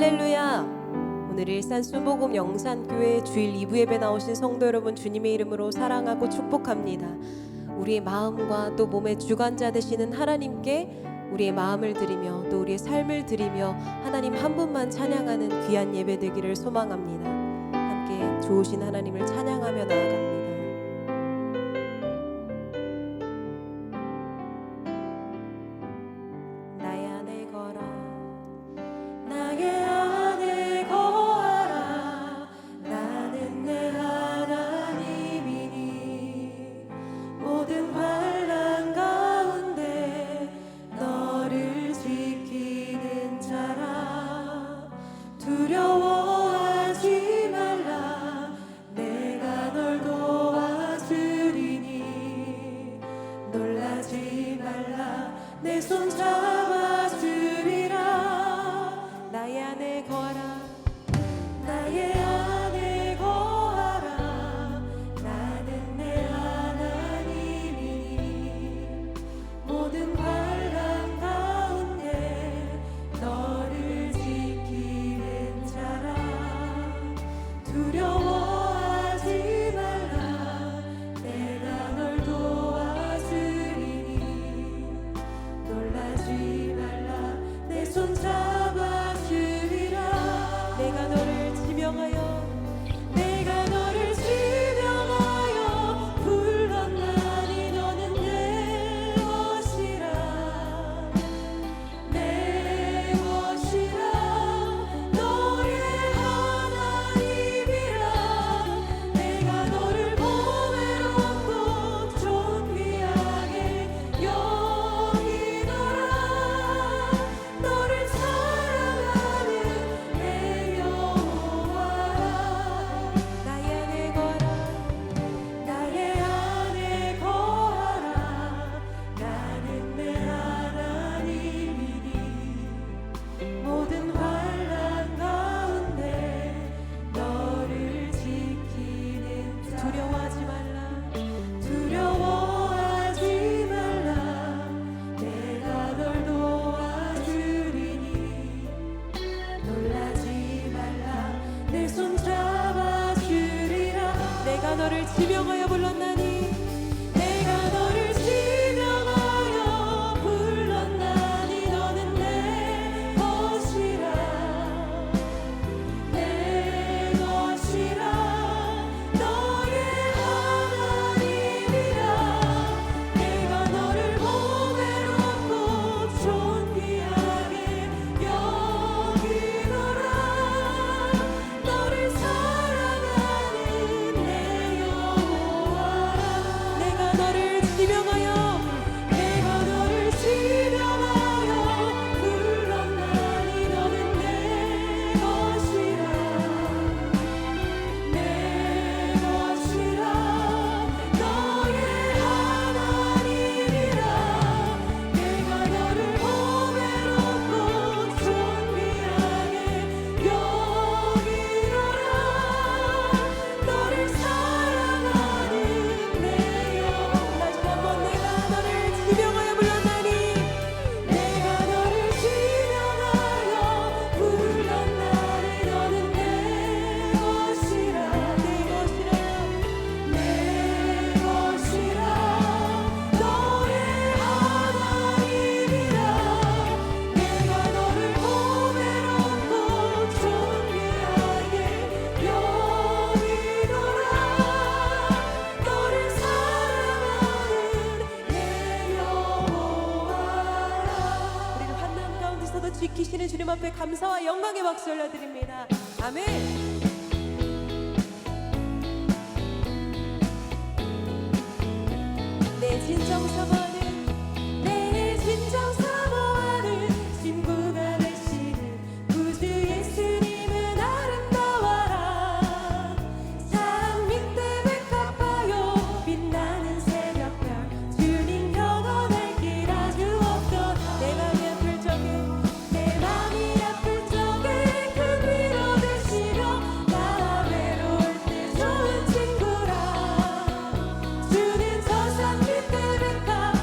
할렐루야! 오늘 일산 수복음 영산교회 주일 2부 예배 나오신 성도 여러분, 주님의 이름으로 사랑하고 축복합니다. 우리의 마음과 또 몸의 주관자 되시는 하나님께 우리의 마음을 드리며 또 우리의 삶을 드리며 하나님 한 분만 찬양하는 귀한 예배 되기를 소망합니다. 함께 좋으신 하나님을 찬양하며 나아갑니다. 내 손 잡아주리라. 나의 안에 거하라. 나의 안에 거하라. 나는 내 하나님이니 모든 환난 가운데 너를 지키는 자라. 두려워하지 말라. 내가 널 도와주리니 놀라지 말라. 내 손 잡아주리라. 내가 너를 지명하여 내가 너를 지명하여 불렀나니 너는 내 것이라. 내 것이라. 너의 하나님이라. 내가 너를 보배롭고 존귀하게 여기노라. 너를 사랑하는 내 여호와라. 나의 안에 거하라. 나의 안에 거하라. 나는 내 하나님이니 모든 환난 가운데 너를 지키는 자. 두려워하지 말라. 두려워하지 말라. 내가 널 도와주리니 놀라지 말라. 내 손 잡아주리라. 내가 너를 지명하여 불렀나니 내가 너를 지명하여 불렀나니 너는 내 것이라. 내 것이라. 너의 하나님이라. 내가 너를 보배롭고 존귀하게 여기노라. 너를 사랑하는 내 여호와라. 내가 너를 지명하여 내가 너를 지명하여 불렀나니 너는 내 것이라. 내 것이라. 너의 하나님이라. 내가 너를 보배롭고 존귀하게 여기노라. 너를 사랑하는 내 여호와. 다시 한번 내가 너를 지명하여 불렀나니 내가 너를 지명하여 불렀나니 너는 내 것이라. 내 것이라. 내 것이라. 너의 하나님이라. 내가 너를 보배롭고 존귀하게 여기노라. 너를 사랑하는 내 여호와라. 우리를 환난 가운데서도 지키시는 주님 앞에 감사와 영광의 박수 올려드립니다. 아멘. 내 진정 사모하는 내 진정 사모하는 친구가 되시는 구주 예수님은 아름다워라. 산 밑에 백합화요 빛나는 새벽별 주님 영원할 길 아주 없도다. 내 맘이 아플 적에 내 맘이 아플 적에 큰 위로 되시며 나 외로울 때 좋은 친구라. 주는 저 산 밑에 백합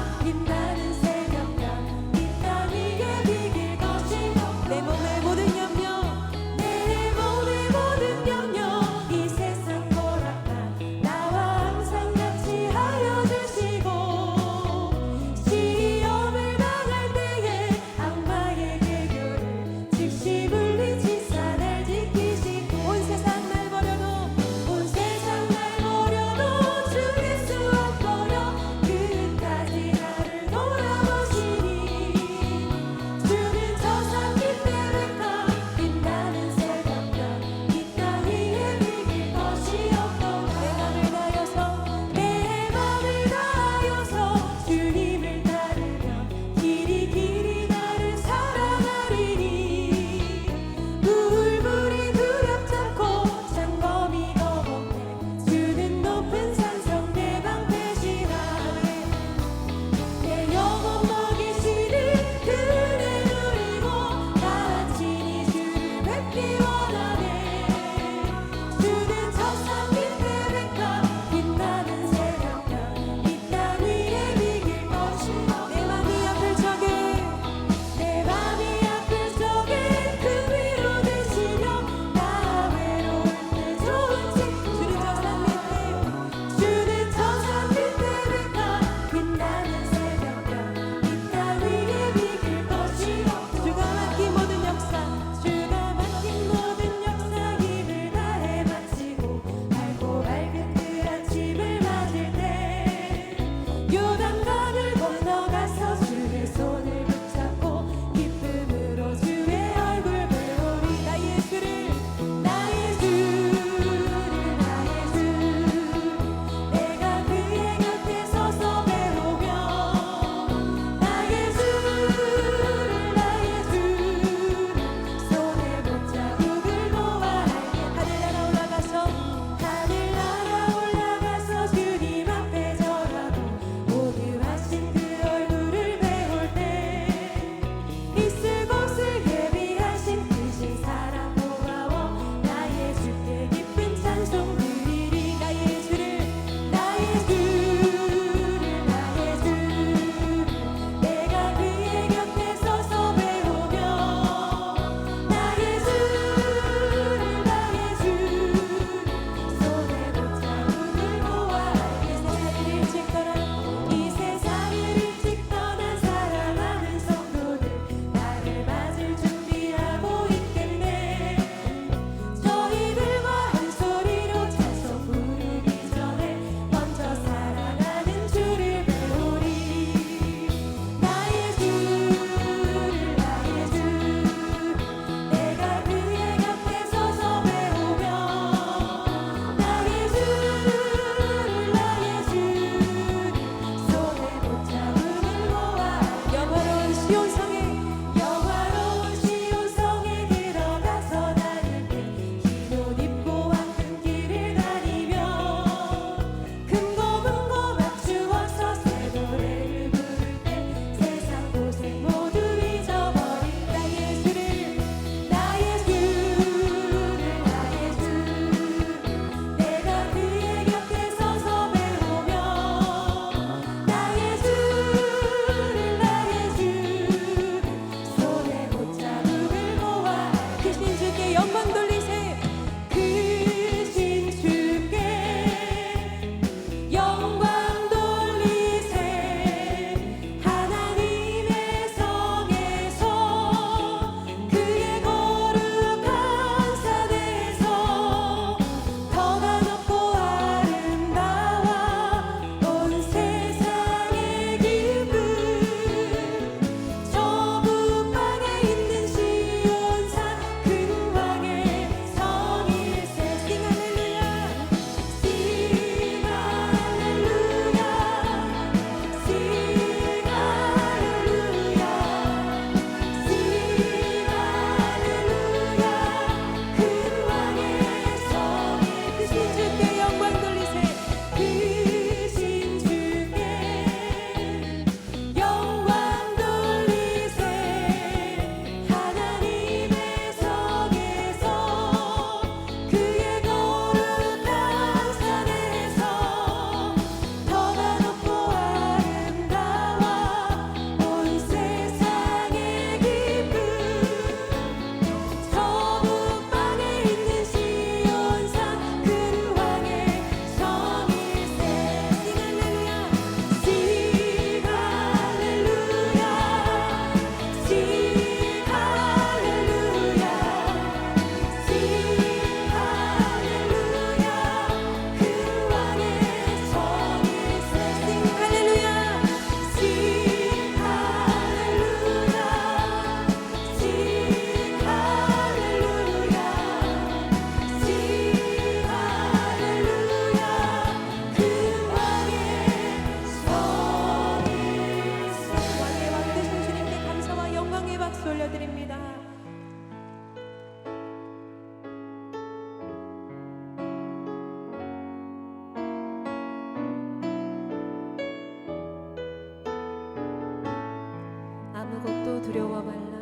두려워 말라.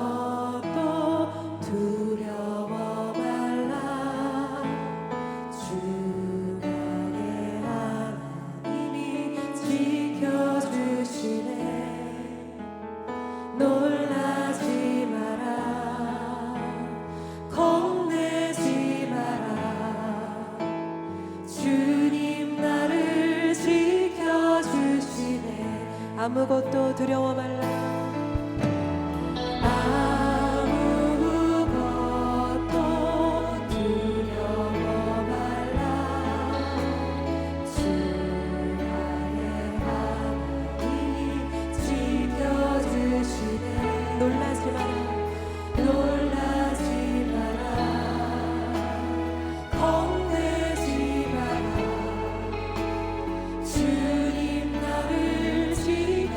아무것도 두려워 말라. 주 나의 하나님이 지켜주시네. 놀라지 마라. 겁내지 마라. 주님 나를 지켜주시네. 아무것도 두려워 말라. 아무것도 두려워 말라. 주 나의 하나님이 지켜주시네. 놀라지 마라. 놀라지 마라. 겁내지 마라. 주님 나를 지켜주시네.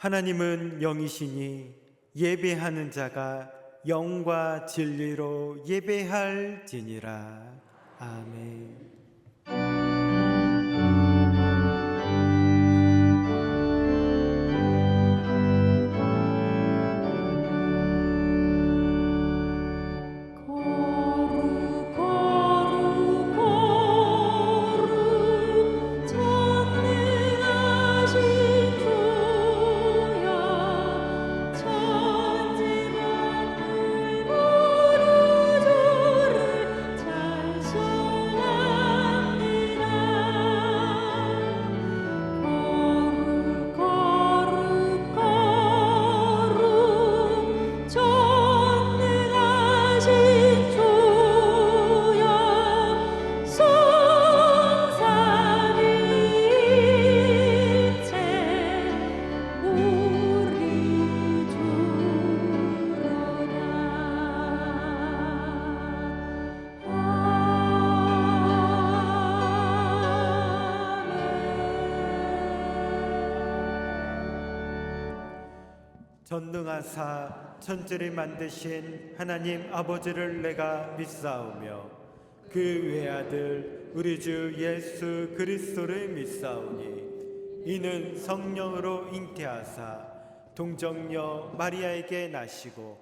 하나님은 영이시니 예배하는 자가 영과 진리로 예배할지니라. 아멘. 전능하사 천지를 만드신 하나님 아버지를 내가 믿사오며 그 외아들 우리 주 예수 그리스도를 믿사오니 이는 성령으로 잉태하사 동정녀 마리아에게 나시고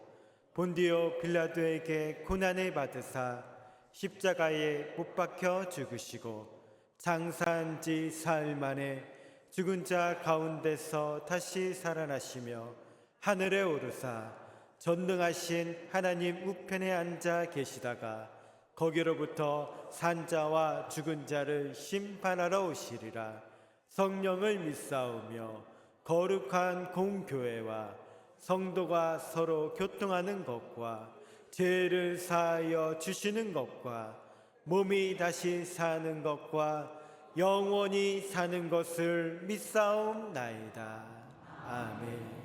본디오 빌라도에게 고난을 받으사 십자가에 못 박혀 죽으시고 장사한 지 사흘 만에 죽은 자 가운데서 다시 살아나시며 하늘에 오르사 전능하신 하나님 우편에 앉아 계시다가 거기로부터 산자와 죽은 자를 심판하러 오시리라. 성령을 믿사오며 거룩한 공교회와 성도가 서로 교통하는 것과 죄를 사하여 주시는 것과 몸이 다시 사는 것과 영원히 사는 것을 믿사옵나이다. 아멘.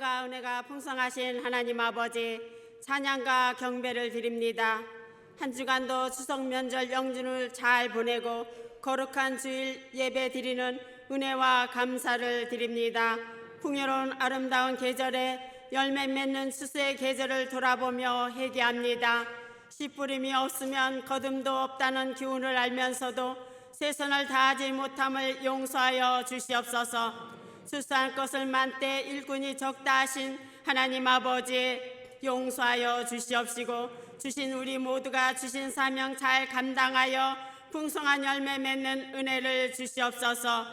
사랑과 은혜가 풍성하신 하나님 아버지, 찬양과 경배를 드립니다. 한 주간도 추석 명절 영준을 잘 보내고 거룩한 주일 예배 드리는 은혜와 감사를 드립니다. 풍요로운 아름다운 계절에 열매 맺는 추수의 계절을 돌아보며 회개합니다. 씨 뿌림이 없으면 거둠도 없다는 교훈을 알면서도 최선을 다하지 못함을 용서하여 주시옵소서. 추수할 것을 만때 일꾼이 적다 하신 하나님 아버지, 용서하여 주시옵시고 주신 우리 모두가 주신 사명 잘 감당하여 풍성한 열매 맺는 은혜를 주시옵소서.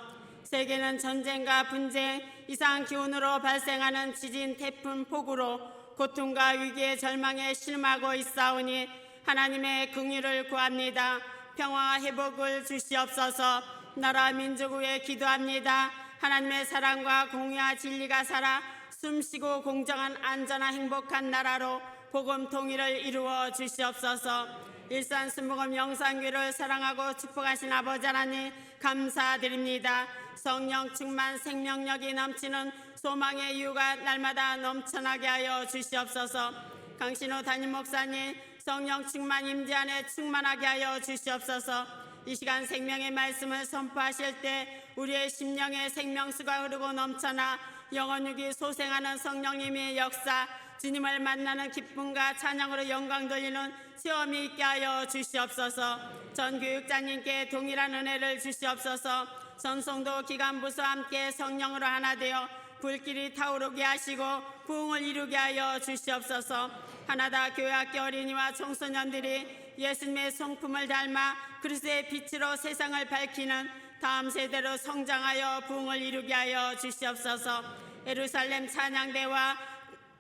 세계는 전쟁과 분쟁, 이상 기온으로 발생하는 지진, 태풍, 폭우로 고통과 위기의 절망에 실망하고 있사오니 하나님의 긍휼을 구합니다. 평화와 회복을 주시옵소서. 나라 민족 위에 기도합니다. 하나님의 사랑과 공의와 진리가 살아 숨쉬고 공정한 안전한 행복한 나라로 복음 통일을 이루어 주시옵소서. 일산 순복음 영상교회를 사랑하고 축복하신 아버지 하나님 감사드립니다. 성령 충만 생명력이 넘치는 소망의 이유가 날마다 넘쳐나게 하여 주시옵소서. 강신호 담임 목사님 성령 충만 임재 안에 충만하게 하여 주시옵소서. 이 시간 생명의 말씀을 선포하실 때 우리의 심령에 생명수가 흐르고 넘쳐나 영원육이 소생하는 성령님의 역사, 주님을 만나는 기쁨과 찬양으로 영광 돌리는 체험이 있게 하여 주시옵소서. 전 교육자님께 동일한 은혜를 주시옵소서. 전성도 기간부수와 함께 성령으로 하나 되어 불길이 타오르게 하시고 부흥을 이루게 하여 주시옵소서. 하나다 교회학교 어린이와 청소년들이 예수님의 성품을 닮아 그리스도의 빛으로 세상을 밝히는 다음 세대로 성장하여 부흥을 이루게 하여 주시옵소서. 예루살렘 찬양대와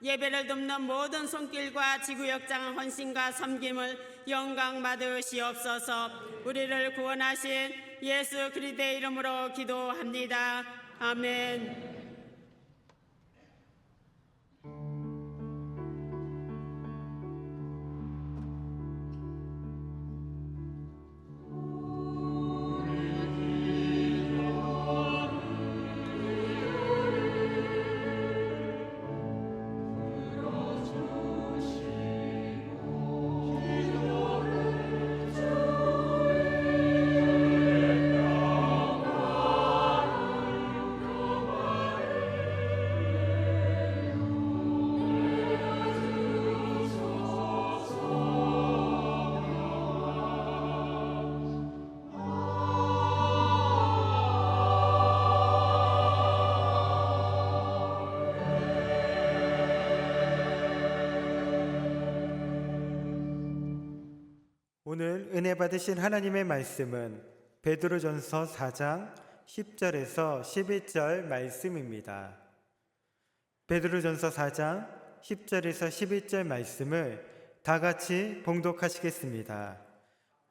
예배를 돕는 모든 손길과 지구역장 헌신과 섬김을 영광 받으시옵소서. 우리를 구원하신 예수 그리스도의 이름으로 기도합니다. 아멘. 오늘 은혜 받으신 하나님의 말씀은 베드로전서 4장 10절에서 11절 말씀입니다. 베드로전서 4장 10절에서 11절 말씀을 다 같이 봉독하시겠습니다.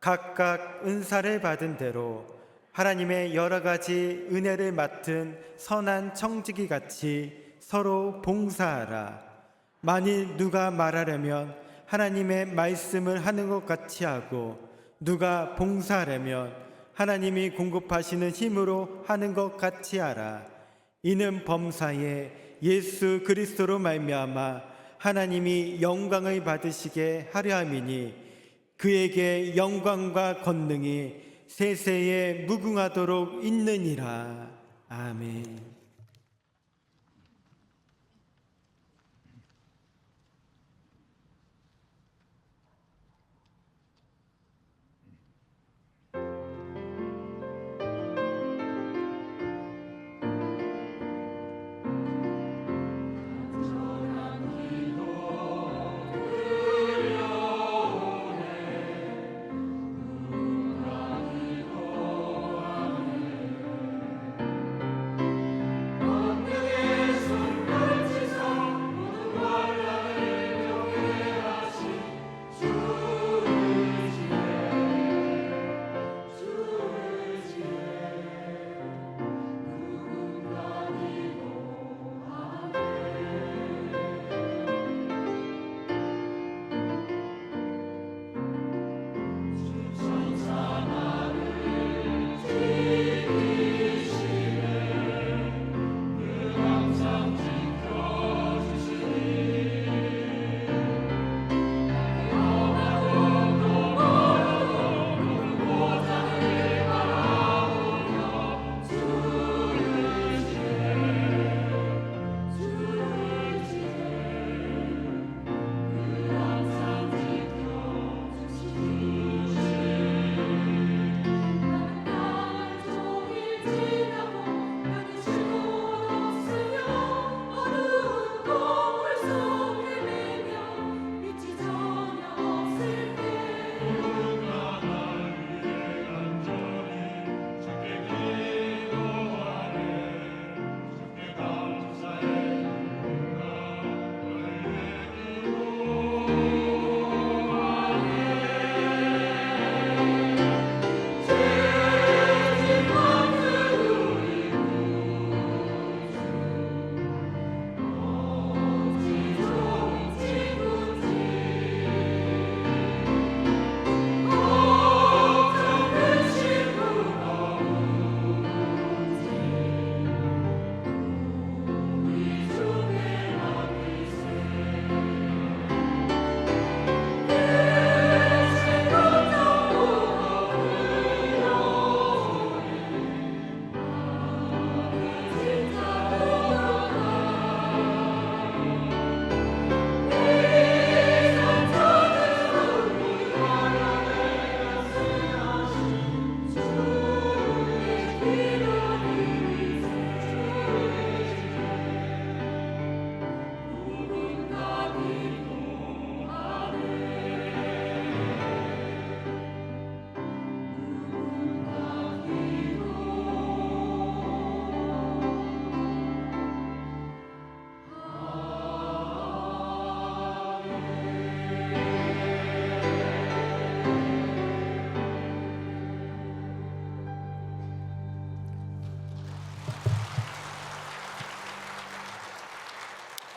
각각 은사를 받은 대로 하나님의 여러 가지 은혜를 맡은 선한 청지기 같이 서로 봉사하라. 만일 누가 말하려면 하나님의 말씀을 하는 것 같이 하고 누가 봉사하려면 하나님이 공급하시는 힘으로 하는 것 같이 하라. 이는 범사에 예수 그리스도로 말미암아 하나님이 영광을 받으시게 하려 함이니 그에게 영광과 권능이 세세에 무궁하도록 있느니라. 아멘.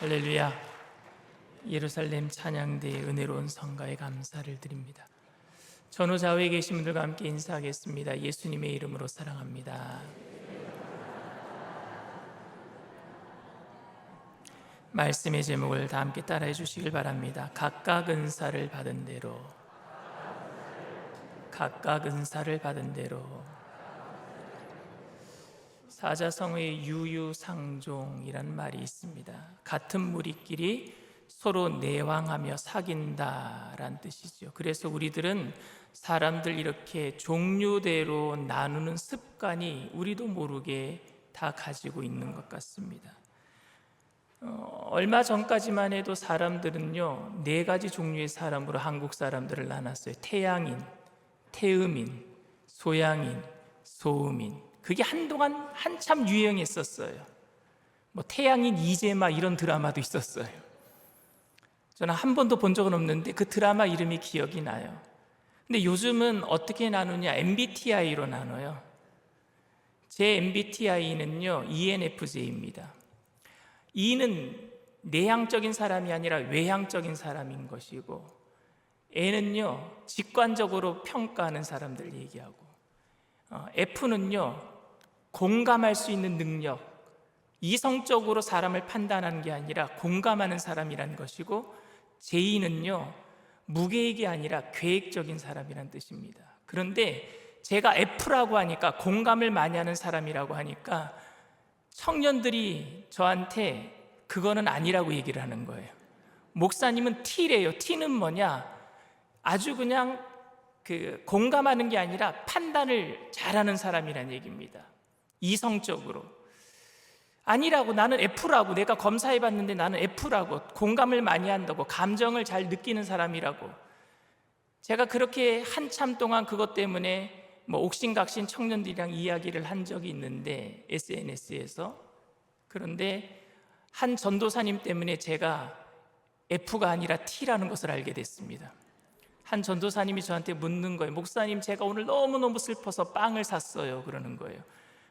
할렐루야. 예루살렘 찬양대의 은혜로운 성가에 감사를 드립니다. 전후 좌우에 계신 분들과 함께 인사하겠습니다. 예수님의 이름으로 사랑합니다. 말씀의 제목을 다 함께 따라해 주시길 바랍니다. 각각 은사를 받은 대로, 각각 은사를 받은 대로. 사자성어의 유유상종이라는 말이 있습니다. 같은 무리끼리 서로 내왕하며 사귄다란 뜻이죠. 그래서 우리들은 사람들 이렇게 종류대로 나누는 습관이 우리도 모르게 다 가지고 있는 것 같습니다. 얼마 전까지만 해도 사람들은요, 4가지 종류의 사람으로 한국 사람들을 나눴어요. 태양인, 태음인, 소양인, 소음인. 그게 한동안 한참 유행했었어요. 뭐 태양인 이재마 이런 드라마도 있었어요. 저는 한 번도 본 적은 없는데 그 드라마 이름이 기억이 나요. 근데 요즘은 어떻게 나누냐? MBTI로 나눠요. 제 MBTI는요, ENFJ입니다. E는 내향적인 사람이 아니라 외향적인 사람인 것이고, N은요, 직관적으로 평가하는 사람들 얘기하고, F는요, 공감할 수 있는 능력, 이성적으로 사람을 판단하는 게 아니라 공감하는 사람이라는 것이고, J는요, 무계획이 아니라 계획적인 사람이라는 뜻입니다. 그런데 제가 F라고 하니까, 공감을 많이 하는 사람이라고 하니까 청년들이 저한테 그거는 아니라고 얘기를 하는 거예요. 목사님은 T래요. T는 뭐냐? 아주 그냥 공감하는 게 아니라 판단을 잘하는 사람이란 얘기입니다. 이성적으로. 아니라고, 나는 F라고, 내가 검사해봤는데 나는 F라고, 공감을 많이 한다고, 감정을 잘 느끼는 사람이라고. 제가 그렇게 한참 동안 그것 때문에 옥신각신 청년들이랑 이야기를 한 적이 있는데, SNS에서. 그런데 한 전도사님 때문에 제가 F가 아니라 T라는 것을 알게 됐습니다. 한 전도사님이 저한테 묻는 거예요. 목사님, 제가 오늘 너무너무 슬퍼서 빵을 샀어요. 그러는 거예요.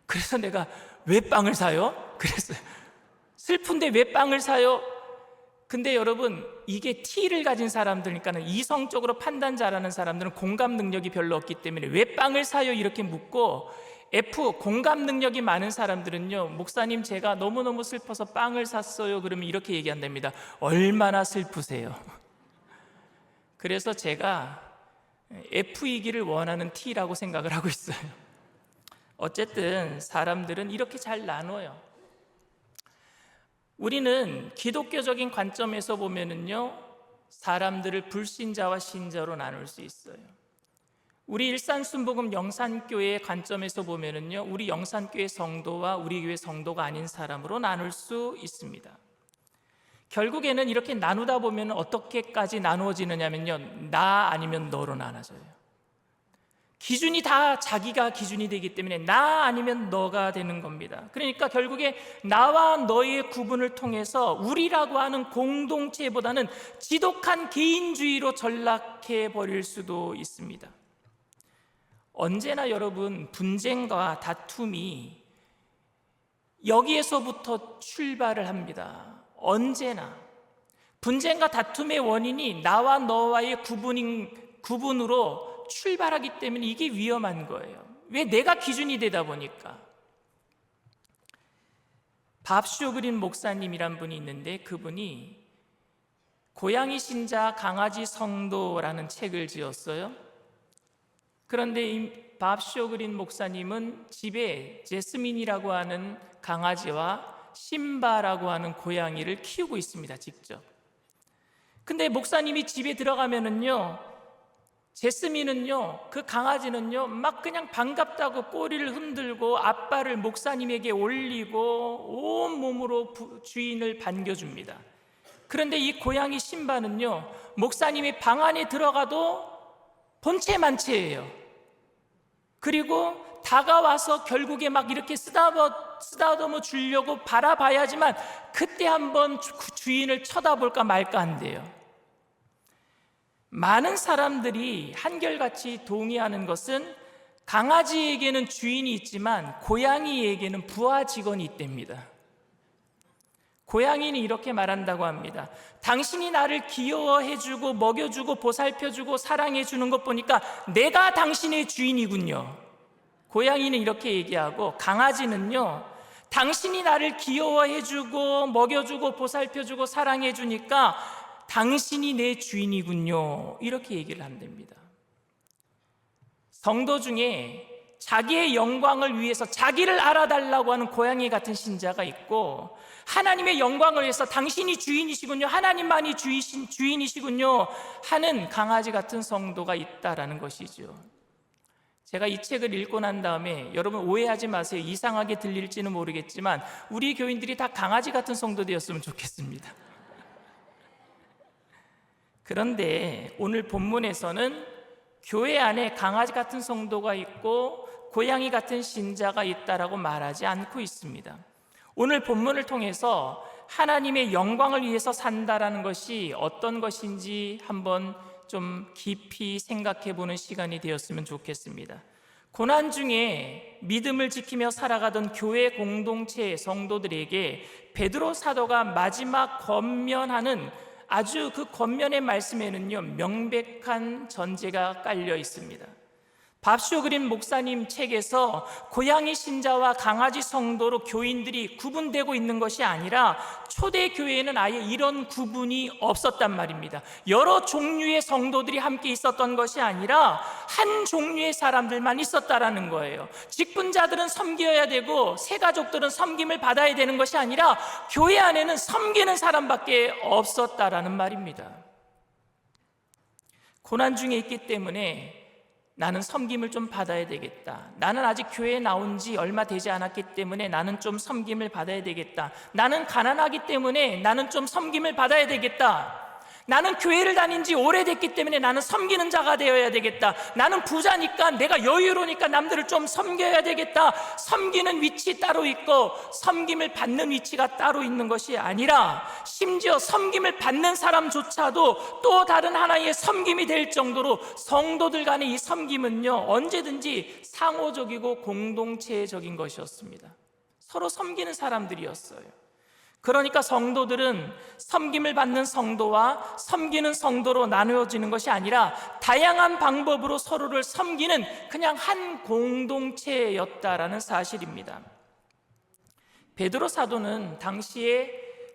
그래서 내가 왜 빵을 사요? 그랬어요. 슬픈데 왜 빵을 사요? 근데 여러분, 이게 T를 가진 사람들이니까는, 이성적으로 판단 잘하는 사람들은 공감 능력이 별로 없기 때문에 왜 빵을 사요? 이렇게 묻고, F, 공감 능력이 많은 사람들은요, 목사님, 제가 너무너무 슬퍼서 빵을 샀어요. 그러면 이렇게 얘기한답니다. 얼마나 슬프세요? 그래서 제가 F이기를 원하는 T라고 생각을 하고 있어요. 어쨌든 사람들은 이렇게 잘 나눠요. 우리는 기독교적인 관점에서 보면은요, 사람들을 불신자와 신자로 나눌 수 있어요. 우리 일산순복음 영산교회의 관점에서 보면은요, 우리 영산교회 성도와 우리 교회 성도가 아닌 사람으로 나눌 수 있습니다. 결국에는 이렇게 나누다 보면 어떻게까지 나누어지느냐면요, 나 아니면 너로 나눠져요. 기준이 다 자기가 기준이 되기 때문에 나 아니면 너가 되는 겁니다. 그러니까 결국에 나와 너의 구분을 통해서 우리라고 하는 공동체보다는 지독한 개인주의로 전락해 버릴 수도 있습니다. 언제나 여러분, 분쟁과 다툼이 여기에서부터 출발을 합니다. 언제나 분쟁과 다툼의 원인이 나와 너와의 구분으로 출발하기 때문에 이게 위험한 거예요. 왜? 내가 기준이 되다 보니까. 밥쇼 그린 목사님이란 분이 있는데, 그분이 고양이 신자 강아지 성도라는 책을 지었어요. 그런데 이 밥쇼 그린 목사님은 집에 제스민이라고 하는 강아지와 심바라고 하는 고양이를 키우고 있습니다, 직접. 근데 목사님이 집에 들어가면은요, 제스민은요, 그 강아지는요, 막 그냥 반갑다고 꼬리를 흔들고 앞발을 목사님에게 올리고 온 몸으로 주인을 반겨줍니다. 그런데 이 고양이 신바는요, 목사님이 방 안에 들어가도 본체만체예요. 그리고 다가와서 결국에 막 이렇게 쓰다듬어 주려고 바라봐야지만 그때 한번 주인을 쳐다볼까 말까 한대요. 많은 사람들이 한결같이 동의하는 것은 강아지에게는 주인이 있지만 고양이에게는 부하 직원이 있답니다. 고양이는 이렇게 말한다고 합니다. 당신이 나를 귀여워해주고 먹여주고 보살펴주고 사랑해주는 것 보니까 내가 당신의 주인이군요. 고양이는 이렇게 얘기하고, 강아지는요, 당신이 나를 귀여워해주고 먹여주고 보살펴주고 사랑해주니까 당신이 내 주인이군요, 이렇게 얘기를 한답니다. 성도 중에 자기의 영광을 위해서 자기를 알아달라고 하는 고양이 같은 신자가 있고, 하나님의 영광을 위해서 당신이 주인이시군요, 하나님만이 주인이시군요 하는 강아지 같은 성도가 있다라는 것이죠. 제가 이 책을 읽고 난 다음에, 여러분 오해하지 마세요, 이상하게 들릴지는 모르겠지만 우리 교인들이 다 강아지 같은 성도 되었으면 좋겠습니다. 그런데 오늘 본문에서는 교회 안에 강아지 같은 성도가 있고 고양이 같은 신자가 있다라고 말하지 않고 있습니다. 오늘 본문을 통해서 하나님의 영광을 위해서 산다라는 것이 어떤 것인지 한번 좀 깊이 생각해 보는 시간이 되었으면 좋겠습니다. 고난 중에 믿음을 지키며 살아가던 교회 공동체 성도들에게 베드로 사도가 마지막 권면하는 아주 그 권면의 말씀에는요, 명백한 전제가 깔려 있습니다. 밥쇼 그린 목사님 책에서 고양이 신자와 강아지 성도로 교인들이 구분되고 있는 것이 아니라 초대교회에는 아예 이런 구분이 없었단 말입니다. 여러 종류의 성도들이 함께 있었던 것이 아니라 한 종류의 사람들만 있었다라는 거예요. 직분자들은 섬겨야 되고 새가족들은 섬김을 받아야 되는 것이 아니라 교회 안에는 섬기는 사람밖에 없었다라는 말입니다. 고난 중에 있기 때문에 나는 섬김을 좀 받아야 되겠다. 나는 아직 교회에 나온 지 얼마 되지 않았기 때문에 나는 좀 섬김을 받아야 되겠다. 나는 가난하기 때문에 나는 좀 섬김을 받아야 되겠다. 나는 교회를 다닌 지 오래됐기 때문에 나는 섬기는 자가 되어야 되겠다. 나는 부자니까, 내가 여유로우니까 남들을 좀 섬겨야 되겠다. 섬기는 위치 따로 있고 섬김을 받는 위치가 따로 있는 것이 아니라, 심지어 섬김을 받는 사람조차도 또 다른 하나의 섬김이 될 정도로 성도들 간의 이 섬김은요, 언제든지 상호적이고 공동체적인 것이었습니다. 서로 섬기는 사람들이었어요. 그러니까 성도들은 섬김을 받는 성도와 섬기는 성도로 나누어지는 것이 아니라 다양한 방법으로 서로를 섬기는 그냥 한 공동체였다라는 사실입니다. 베드로 사도는 당시에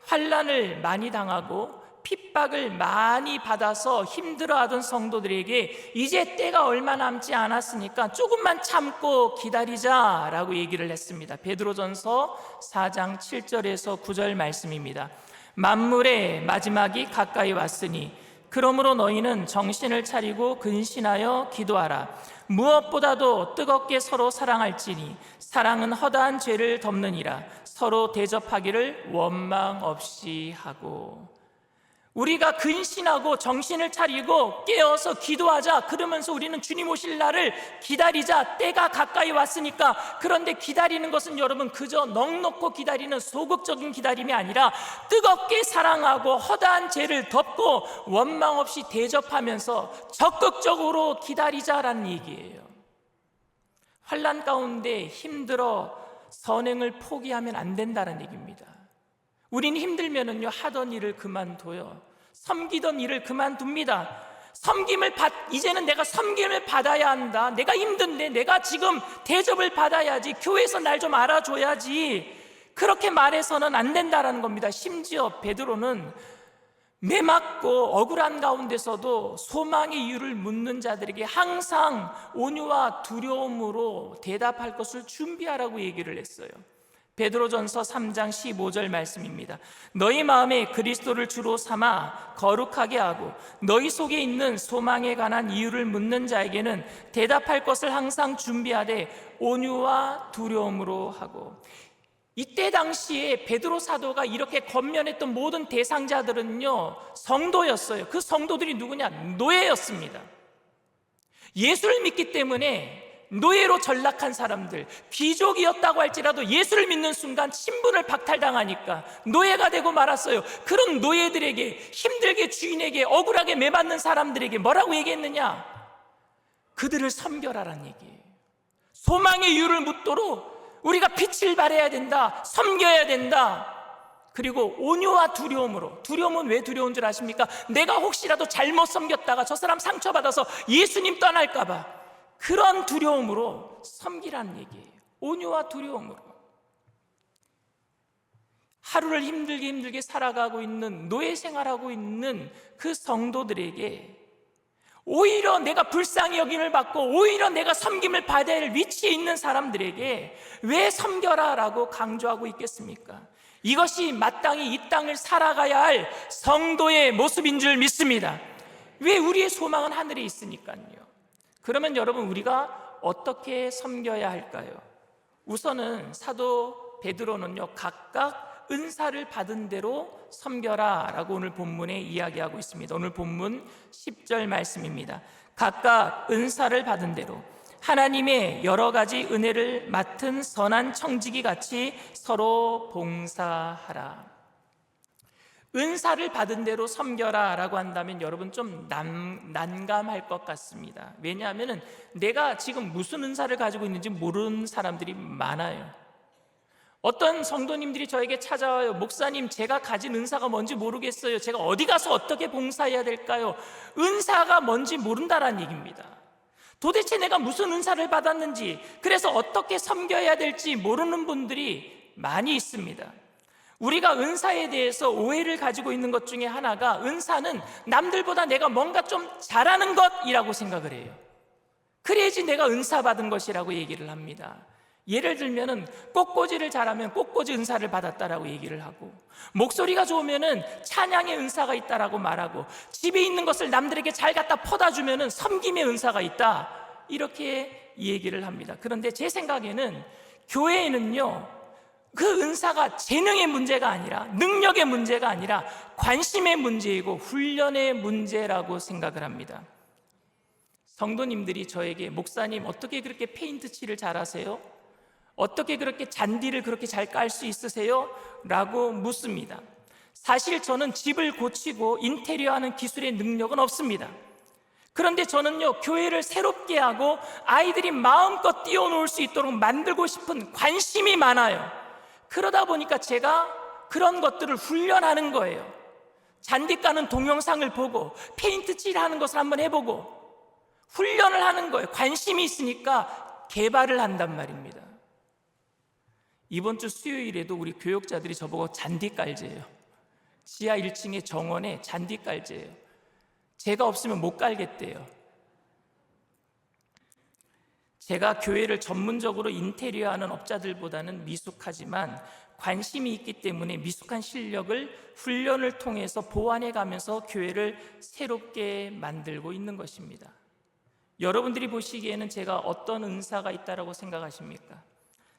환난을 많이 당하고 핍박을 많이 받아서 힘들어하던 성도들에게 이제 때가 얼마 남지 않았으니까 조금만 참고 기다리자라고 얘기를 했습니다. 베드로전서 4장 7절에서 9절 말씀입니다. 만물의 마지막이 가까이 왔으니 그러므로 너희는 정신을 차리고 근신하여 기도하라. 무엇보다도 뜨겁게 서로 사랑할지니 사랑은 허다한 죄를 덮느니라. 서로 대접하기를 원망 없이 하고. 우리가 근신하고 정신을 차리고 깨어서 기도하자. 그러면서 우리는 주님 오실 날을 기다리자. 때가 가까이 왔으니까. 그런데 기다리는 것은 여러분 그저 넋놓고 기다리는 소극적인 기다림이 아니라 뜨겁게 사랑하고 허다한 죄를 덮고 원망 없이 대접하면서 적극적으로 기다리자라는 얘기예요. 환난 가운데 힘들어 선행을 포기하면 안 된다는 얘기입니다. 우린 힘들면은요, 하던 일을 그만둬요. 섬기던 일을 그만둡니다. 이제는 내가 섬김을 받아야 한다. 내가 힘든데 내가 지금 대접을 받아야지. 교회에서 날 좀 알아줘야지. 그렇게 말해서는 안 된다라는 겁니다. 심지어 베드로는 매맞고 억울한 가운데서도 소망의 이유를 묻는 자들에게 항상 온유와 두려움으로 대답할 것을 준비하라고 얘기를 했어요. 베드로전서 3장 15절 말씀입니다. 너희 마음에 그리스도를 주로 삼아 거룩하게 하고 너희 속에 있는 소망에 관한 이유를 묻는 자에게는 대답할 것을 항상 준비하되 온유와 두려움으로 하고. 이때 당시에 베드로 사도가 이렇게 권면했던 모든 대상자들은요, 성도였어요. 그 성도들이 누구냐? 노예였습니다. 예수를 믿기 때문에 노예로 전락한 사람들, 귀족이었다고 할지라도 예수를 믿는 순간 신분을 박탈당하니까 노예가 되고 말았어요. 그런 노예들에게, 힘들게 주인에게 억울하게 매맞는 사람들에게 뭐라고 얘기했느냐? 그들을 섬겨라라는 얘기예요. 소망의 이유를 묻도록 우리가 빛을 발해야 된다, 섬겨야 된다. 그리고 온유와 두려움으로. 두려움은 왜 두려운 줄 아십니까? 내가 혹시라도 잘못 섬겼다가 저 사람 상처받아서 예수님 떠날까 봐, 그런 두려움으로 섬기라는 얘기예요. 온유와 두려움으로. 하루를 힘들게 살아가고 있는, 노예 생활하고 있는 그 성도들에게 오히려 내가 불쌍히 여김을 받고 오히려 내가 섬김을 받아야 할 위치에 있는 사람들에게 왜 섬겨라 라고 강조하고 있겠습니까? 이것이 마땅히 이 땅을 살아가야 할 성도의 모습인 줄 믿습니다. 왜? 우리의 소망은 하늘에 있으니까요. 그러면 여러분, 우리가 어떻게 섬겨야 할까요? 우선은 사도 베드로는요, 각각 은사를 받은 대로 섬겨라 라고 오늘 본문에 이야기하고 있습니다. 오늘 본문 10절 말씀입니다. 각각 은사를 받은 대로 하나님의 여러 가지 은혜를 맡은 선한 청지기 같이 서로 봉사하라. 은사를 받은 대로 섬겨라 라고 한다면 여러분 좀 난감할 것 같습니다. 왜냐하면 내가 지금 무슨 은사를 가지고 있는지 모르는 사람들이 많아요. 어떤 성도님들이 저에게 찾아와요. 목사님, 제가 가진 은사가 뭔지 모르겠어요. 제가 어디 가서 어떻게 봉사해야 될까요? 은사가 뭔지 모른다라는 얘기입니다. 도대체 내가 무슨 은사를 받았는지, 그래서 어떻게 섬겨야 될지 모르는 분들이 많이 있습니다. 우리가 은사에 대해서 오해를 가지고 있는 것 중에 하나가, 은사는 남들보다 내가 뭔가 좀 잘하는 것이라고 생각을 해요. 그래야지 내가 은사 받은 것이라고 얘기를 합니다. 예를 들면은 꽃꽂이를 잘하면 꽃꽂이 은사를 받았다라고 얘기를 하고, 목소리가 좋으면은 찬양의 은사가 있다라고 말하고, 집에 있는 것을 남들에게 잘 갖다 퍼다 주면은 섬김의 은사가 있다, 이렇게 얘기를 합니다. 그런데 제 생각에는 교회에는요, 그 은사가 재능의 문제가 아니라, 능력의 문제가 아니라 관심의 문제이고 훈련의 문제라고 생각을 합니다. 성도님들이 저에게, 목사님 어떻게 그렇게 페인트 칠을 잘하세요? 어떻게 그렇게 잔디를 그렇게 잘 깔 수 있으세요? 라고 묻습니다. 사실 저는 집을 고치고 인테리어 하는 기술의 능력은 없습니다. 그런데 저는요, 교회를 새롭게 하고 아이들이 마음껏 뛰어놀 수 있도록 만들고 싶은 관심이 많아요. 그러다 보니까 제가 그런 것들을 훈련하는 거예요. 잔디 까는 동영상을 보고 페인트 칠하는 것을 한번 해보고 훈련을 하는 거예요. 관심이 있으니까 개발을 한단 말입니다. 이번 주 수요일에도 우리 교역자들이 저보고 잔디 깔재예요. 지하 1층의 정원에 잔디 깔재예요. 제가 없으면 못 깔겠대요. 제가 교회를 전문적으로 인테리어 하는 업자들보다는 미숙하지만 관심이 있기 때문에 미숙한 실력을 훈련을 통해서 보완해 가면서 교회를 새롭게 만들고 있는 것입니다. 여러분들이 보시기에는 제가 어떤 은사가 있다고 생각하십니까?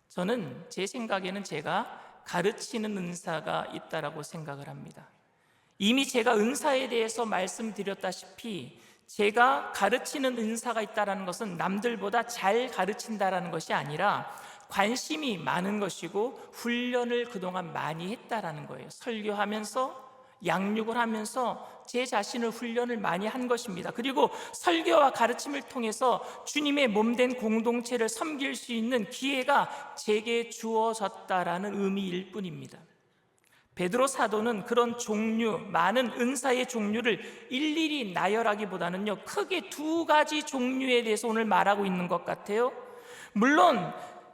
저는, 제 생각에는 제가 가르치는 은사가 있다고 생각을 합니다. 이미 제가 은사에 대해서 말씀드렸다시피, 제가 가르치는 은사가 있다는 것은 남들보다 잘 가르친다는 것이 아니라 관심이 많은 것이고 훈련을 그동안 많이 했다는 거예요. 설교하면서, 양육을 하면서 제 자신을 훈련을 많이 한 것입니다. 그리고 설교와 가르침을 통해서 주님의 몸된 공동체를 섬길 수 있는 기회가 제게 주어졌다라는 의미일 뿐입니다. 베드로 사도는 그런 종류, 많은 은사의 종류를 일일이 나열하기보다는요, 크게 두 가지 종류에 대해서 오늘 말하고 있는 것 같아요. 물론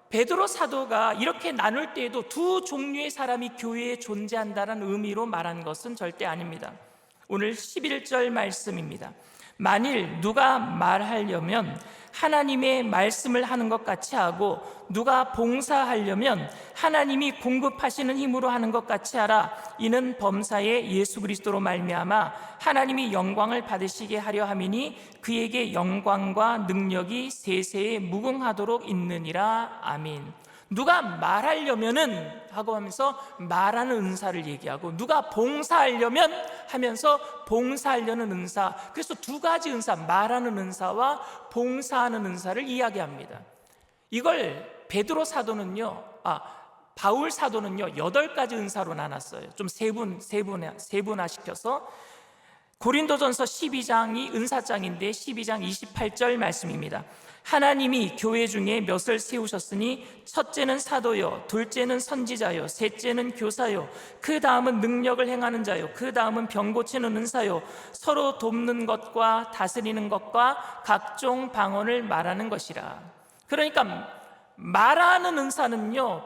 베드로 사도가 이렇게 나눌 때에도 두 종류의 사람이 교회에 존재한다는 의미로 말한 것은 절대 아닙니다. 오늘 11절 말씀입니다. 만일 누가 말하려면 하나님의 말씀을 하는 것 같이 하고, 누가 봉사하려면 하나님이 공급하시는 힘으로 하는 것 같이 하라. 이는 범사에 예수 그리스도로 말미암아 하나님이 영광을 받으시게 하려 함이니 그에게 영광과 능력이 세세에 무궁하도록 있느니라. 아멘. 누가 말하려면은 하고 하면서 말하는 은사를 얘기하고, 누가 봉사하려면 하면서 봉사하려는 은사. 그래서 두 가지 은사, 말하는 은사와 봉사하는 은사를 이야기합니다. 이걸 베드로 사도는요, 바울 사도는요 8가지 은사로 나눴어요. 좀 세분화시켜서 고린도전서 12장이 은사장인데 12장 28절 말씀입니다. 하나님이 교회 중에 몇을 세우셨으니 첫째는 사도요, 둘째는 선지자요, 셋째는 교사요, 그 다음은 능력을 행하는 자요, 그 다음은 병 고치는 은사요, 서로 돕는 것과 다스리는 것과 각종 방언을 말하는 것이라. 그러니까 말하는 은사는요,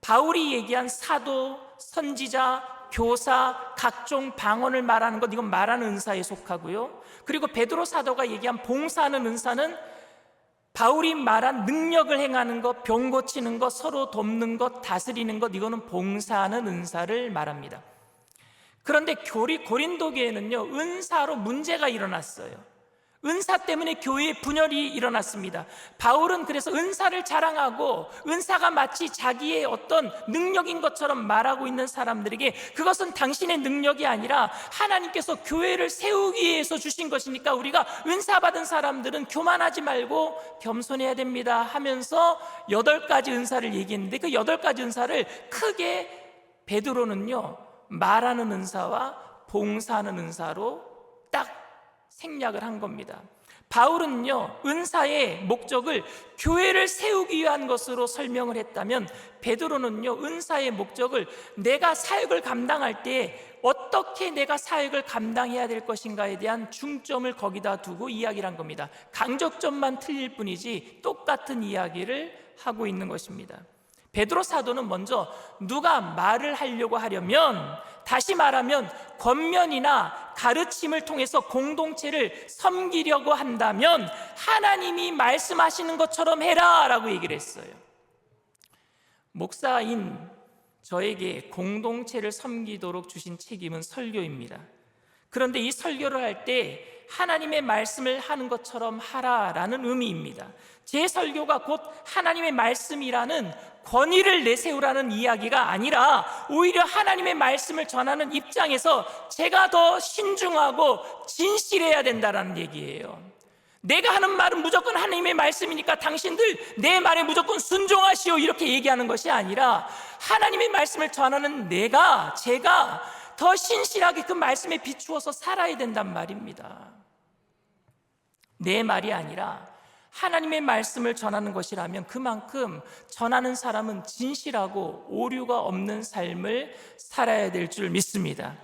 바울이 얘기한 사도, 선지자, 교사, 각종 방언을 말하는 것, 이건 말하는 은사에 속하고요. 그리고 베드로 사도가 얘기한 봉사하는 은사는 바울이 말한 능력을 행하는 것, 병 고치는 것, 서로 돕는 것, 다스리는 것, 이거는 봉사하는 은사를 말합니다. 그런데 고린도 교회는요, 은사로 문제가 일어났어요. 은사 때문에 교회에 분열이 일어났습니다. 바울은 그래서 은사를 자랑하고 은사가 마치 자기의 어떤 능력인 것처럼 말하고 있는 사람들에게 그것은 당신의 능력이 아니라 하나님께서 교회를 세우기 위해서 주신 것이니까 우리가 은사 받은 사람들은 교만하지 말고 겸손해야 됩니다 하면서 8가지 은사를 얘기했는데 그 8가지 은사를 크게 베드로는요, 말하는 은사와 봉사하는 은사로 딱 생략을 한 겁니다. 바울은요, 은사의 목적을 교회를 세우기 위한 것으로 설명을 했다면 베드로는요, 은사의 목적을 내가 사역을 감당할 때 어떻게 내가 사역을 감당해야 될 것인가에 대한 중점을 거기다 두고 이야기를 한 겁니다. 강조점만 틀릴 뿐이지 똑같은 이야기를 하고 있는 것입니다. 베드로 사도는 먼저 누가 말을 하려고 하려면, 다시 말하면 권면이나 가르침을 통해서 공동체를 섬기려고 한다면 하나님이 말씀하시는 것처럼 해라 라고 얘기를 했어요. 목사인 저에게 공동체를 섬기도록 주신 책임은 설교입니다. 그런데 이 설교를 할 때 하나님의 말씀을 하는 것처럼 하라라는 의미입니다. 제 설교가 곧 하나님의 말씀이라는 권위를 내세우라는 이야기가 아니라 오히려 하나님의 말씀을 전하는 입장에서 제가 더 신중하고 진실해야 된다는 얘기예요. 내가 하는 말은 무조건 하나님의 말씀이니까 당신들 내 말에 무조건 순종하시오 이렇게 얘기하는 것이 아니라 하나님의 말씀을 전하는 제가 더 신실하게 그 말씀에 비추어서 살아야 된단 말입니다. 내 말이 아니라 하나님의 말씀을 전하는 것이라면 그만큼 전하는 사람은 진실하고 오류가 없는 삶을 살아야 될 줄 믿습니다.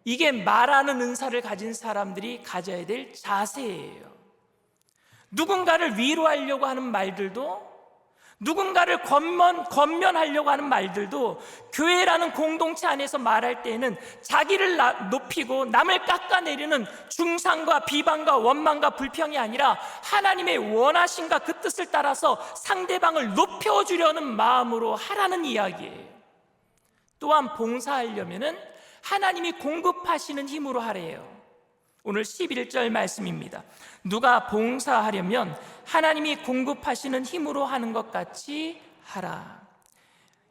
이게 말하는 은사를 가진 사람들이 가져야 될 자세예요. 누군가를 위로하려고 하는 말들도, 누군가를 권면하려고 하는 말들도 교회라는 공동체 안에서 말할 때에는 자기를 높이고 남을 깎아내리는 중상과 비방과 원망과 불평이 아니라 하나님의 원하심과 그 뜻을 따라서 상대방을 높여주려는 마음으로 하라는 이야기예요. 또한 봉사하려면은 하나님이 공급하시는 힘으로 하래요. 오늘 11절 말씀입니다. 누가 봉사하려면 하나님이 공급하시는 힘으로 하는 것 같이 하라.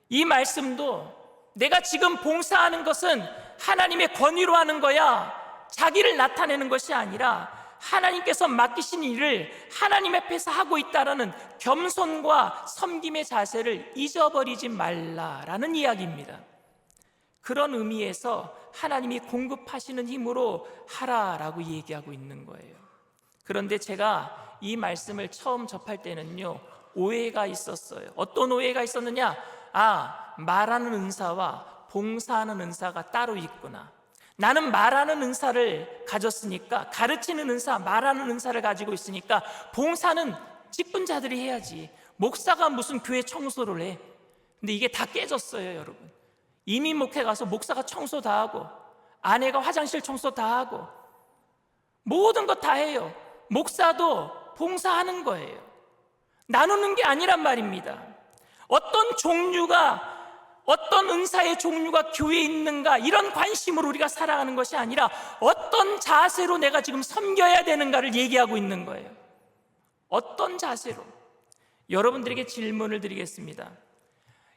이 말씀도 내가 지금 봉사하는 것은 하나님의 권위로 하는 거야, 자기를 나타내는 것이 아니라 하나님께서 맡기신 일을 하나님 앞에서 하고 있다라는 겸손과 섬김의 자세를 잊어버리지 말라라는 이야기입니다. 그런 의미에서 하나님이 공급하시는 힘으로 하라라고 얘기하고 있는 거예요. 그런데 제가 이 말씀을 처음 접할 때는요, 오해가 있었어요. 어떤 오해가 있었느냐? 말하는 은사와 봉사하는 은사가 따로 있구나. 나는 말하는 은사를 가졌으니까, 가르치는 은사, 말하는 은사를 가지고 있으니까 봉사는 직분자들이 해야지. 목사가 무슨 교회 청소를 해. 근데 이게 다 깨졌어요, 여러분. 이민 목회 가서 목사가 청소 다 하고 아내가 화장실 청소 다 하고 모든 것 다 해요. 목사도 봉사하는 거예요. 나누는 게 아니란 말입니다. 어떤 은사의 종류가 교회에 있는가, 이런 관심으로 우리가 살아가는 것이 아니라 어떤 자세로 내가 지금 섬겨야 되는가를 얘기하고 있는 거예요. 어떤 자세로? 여러분들에게 질문을 드리겠습니다.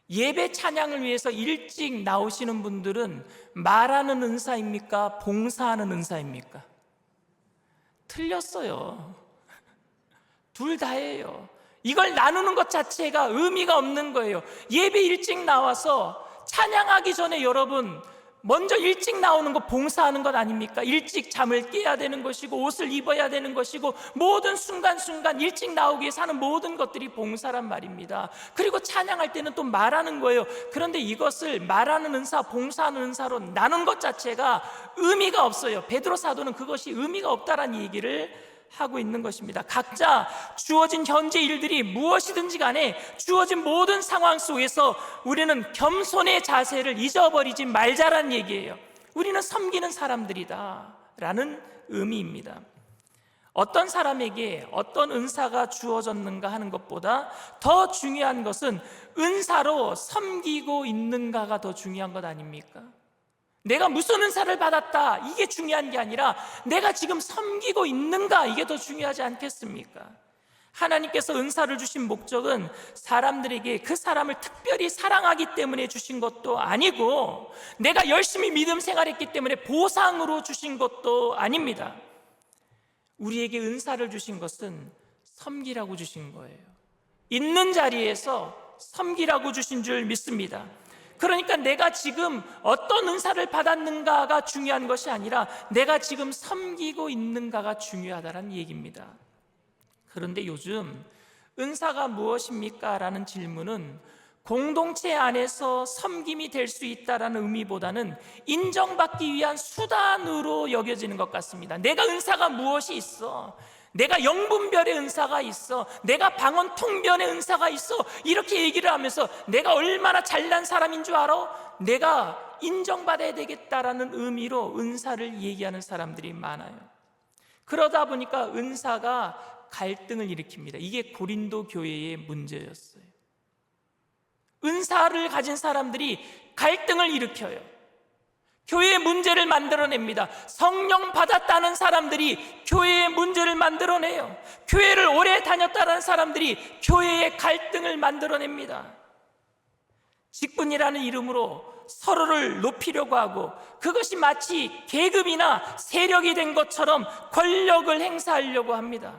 예배 찬양을 위해서 일찍 나오시는 분들은 말하는 은사입니까? 봉사하는 은사입니까? 틀렸어요. 둘 다예요. 이걸 나누는 것 자체가 의미가 없는 거예요. 예배 일찍 나와서 찬양하기 전에 여러분 먼저 일찍 나오는 거 봉사하는 것 아닙니까? 일찍 잠을 깨야 되는 것이고 옷을 입어야 되는 것이고 모든 순간순간 일찍 나오기 위해서 하는 모든 것들이 봉사란 말입니다. 그리고 찬양할 때는 또 말하는 거예요. 그런데 이것을 말하는 은사, 봉사하는 은사로 나눈 것 자체가 의미가 없어요. 베드로 사도는 그것이 의미가 없다라는 얘기를 하고 있는 것입니다. 각자 주어진 현재 일들이 무엇이든지 간에 주어진 모든 상황 속에서 우리는 겸손의 자세를 잊어버리지 말자라는 얘기예요. 우리는 섬기는 사람들이다 라는 의미입니다. 어떤 사람에게 어떤 은사가 주어졌는가 하는 것보다 더 중요한 것은 은사로 섬기고 있는가가 더 중요한 것 아닙니까? 내가 무슨 은사를 받았다 이게 중요한 게 아니라 내가 지금 섬기고 있는가 이게 더 중요하지 않겠습니까? 하나님께서 은사를 주신 목적은 사람들에게 그 사람을 특별히 사랑하기 때문에 주신 것도 아니고 내가 열심히 믿음 생활했기 때문에 보상으로 주신 것도 아닙니다. 우리에게 은사를 주신 것은 섬기라고 주신 거예요. 있는 자리에서 섬기라고 주신 줄 믿습니다. 그러니까 내가 지금 어떤 은사를 받았는가가 중요한 것이 아니라 내가 지금 섬기고 있는가가 중요하다는 얘기입니다. 그런데 요즘 은사가 무엇입니까? 라는 질문은 공동체 안에서 섬김이 될 수 있다는 의미보다는 인정받기 위한 수단으로 여겨지는 것 같습니다. 내가 은사가 무엇이 있어? 내가 영분별의 은사가 있어, 내가 방언 통변의 은사가 있어, 이렇게 얘기를 하면서 내가 얼마나 잘난 사람인 줄 알아? 내가 인정받아야 되겠다라는 의미로 은사를 얘기하는 사람들이 많아요. 그러다 보니까 은사가 갈등을 일으킵니다. 이게 고린도 교회의 문제였어요. 은사를 가진 사람들이 갈등을 일으켜요. 교회의 문제를 만들어냅니다. 성령 받았다는 사람들이 교회의 문제를 만들어내요. 교회를 오래 다녔다는 사람들이 교회의 갈등을 만들어냅니다. 직분이라는 이름으로 서로를 높이려고 하고 그것이 마치 계급이나 세력이 된 것처럼 권력을 행사하려고 합니다.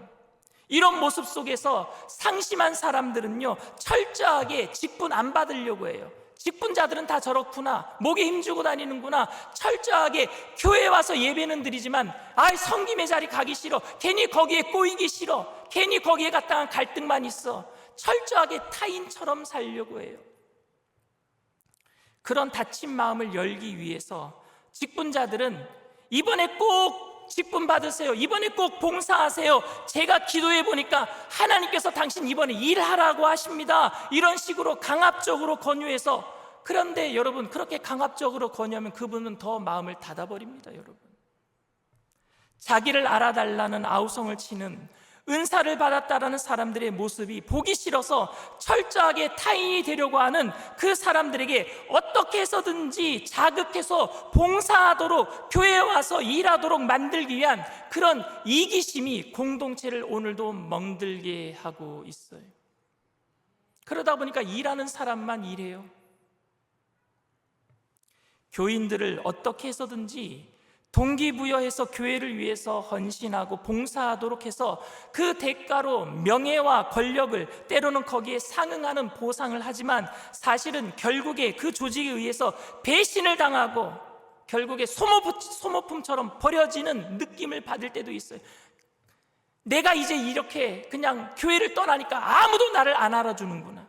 이런 모습 속에서 상심한 사람들은요 철저하게 직분 안 받으려고 해요. 직분자들은 다 저렇구나, 목에 힘주고 다니는구나, 철저하게 교회에 와서 예배는 드리지만 성김의 자리 가기 싫어, 괜히 거기에 꼬이기 싫어, 괜히 거기에 갔다간 갈등만 있어, 철저하게 타인처럼 살려고 해요. 그런 닫힌 마음을 열기 위해서 직분자들은 이번에 꼭 직분 받으세요, 이번에 꼭 봉사하세요, 제가 기도해 보니까 하나님께서 당신 이번에 일하라고 하십니다, 이런 식으로 강압적으로 권유해서, 그런데 여러분 그렇게 강압적으로 권유하면 그분은 더 마음을 닫아버립니다. 여러분, 자기를 알아달라는 아우성을 치는 은사를 받았다라는 사람들의 모습이 보기 싫어서 철저하게 타인이 되려고 하는 그 사람들에게 어떻게 해서든지 자극해서 봉사하도록, 교회에 와서 일하도록 만들기 위한 그런 이기심이 공동체를 오늘도 멍들게 하고 있어요. 그러다 보니까 일하는 사람만 일해요. 교인들을 어떻게 해서든지 동기부여해서 교회를 위해서 헌신하고 봉사하도록 해서 그 대가로 명예와 권력을, 때로는 거기에 상응하는 보상을 하지만 사실은 결국에 그 조직에 의해서 배신을 당하고 결국에 소모품처럼 버려지는 느낌을 받을 때도 있어요. 내가 이제 이렇게 그냥 교회를 떠나니까 아무도 나를 안 알아주는구나.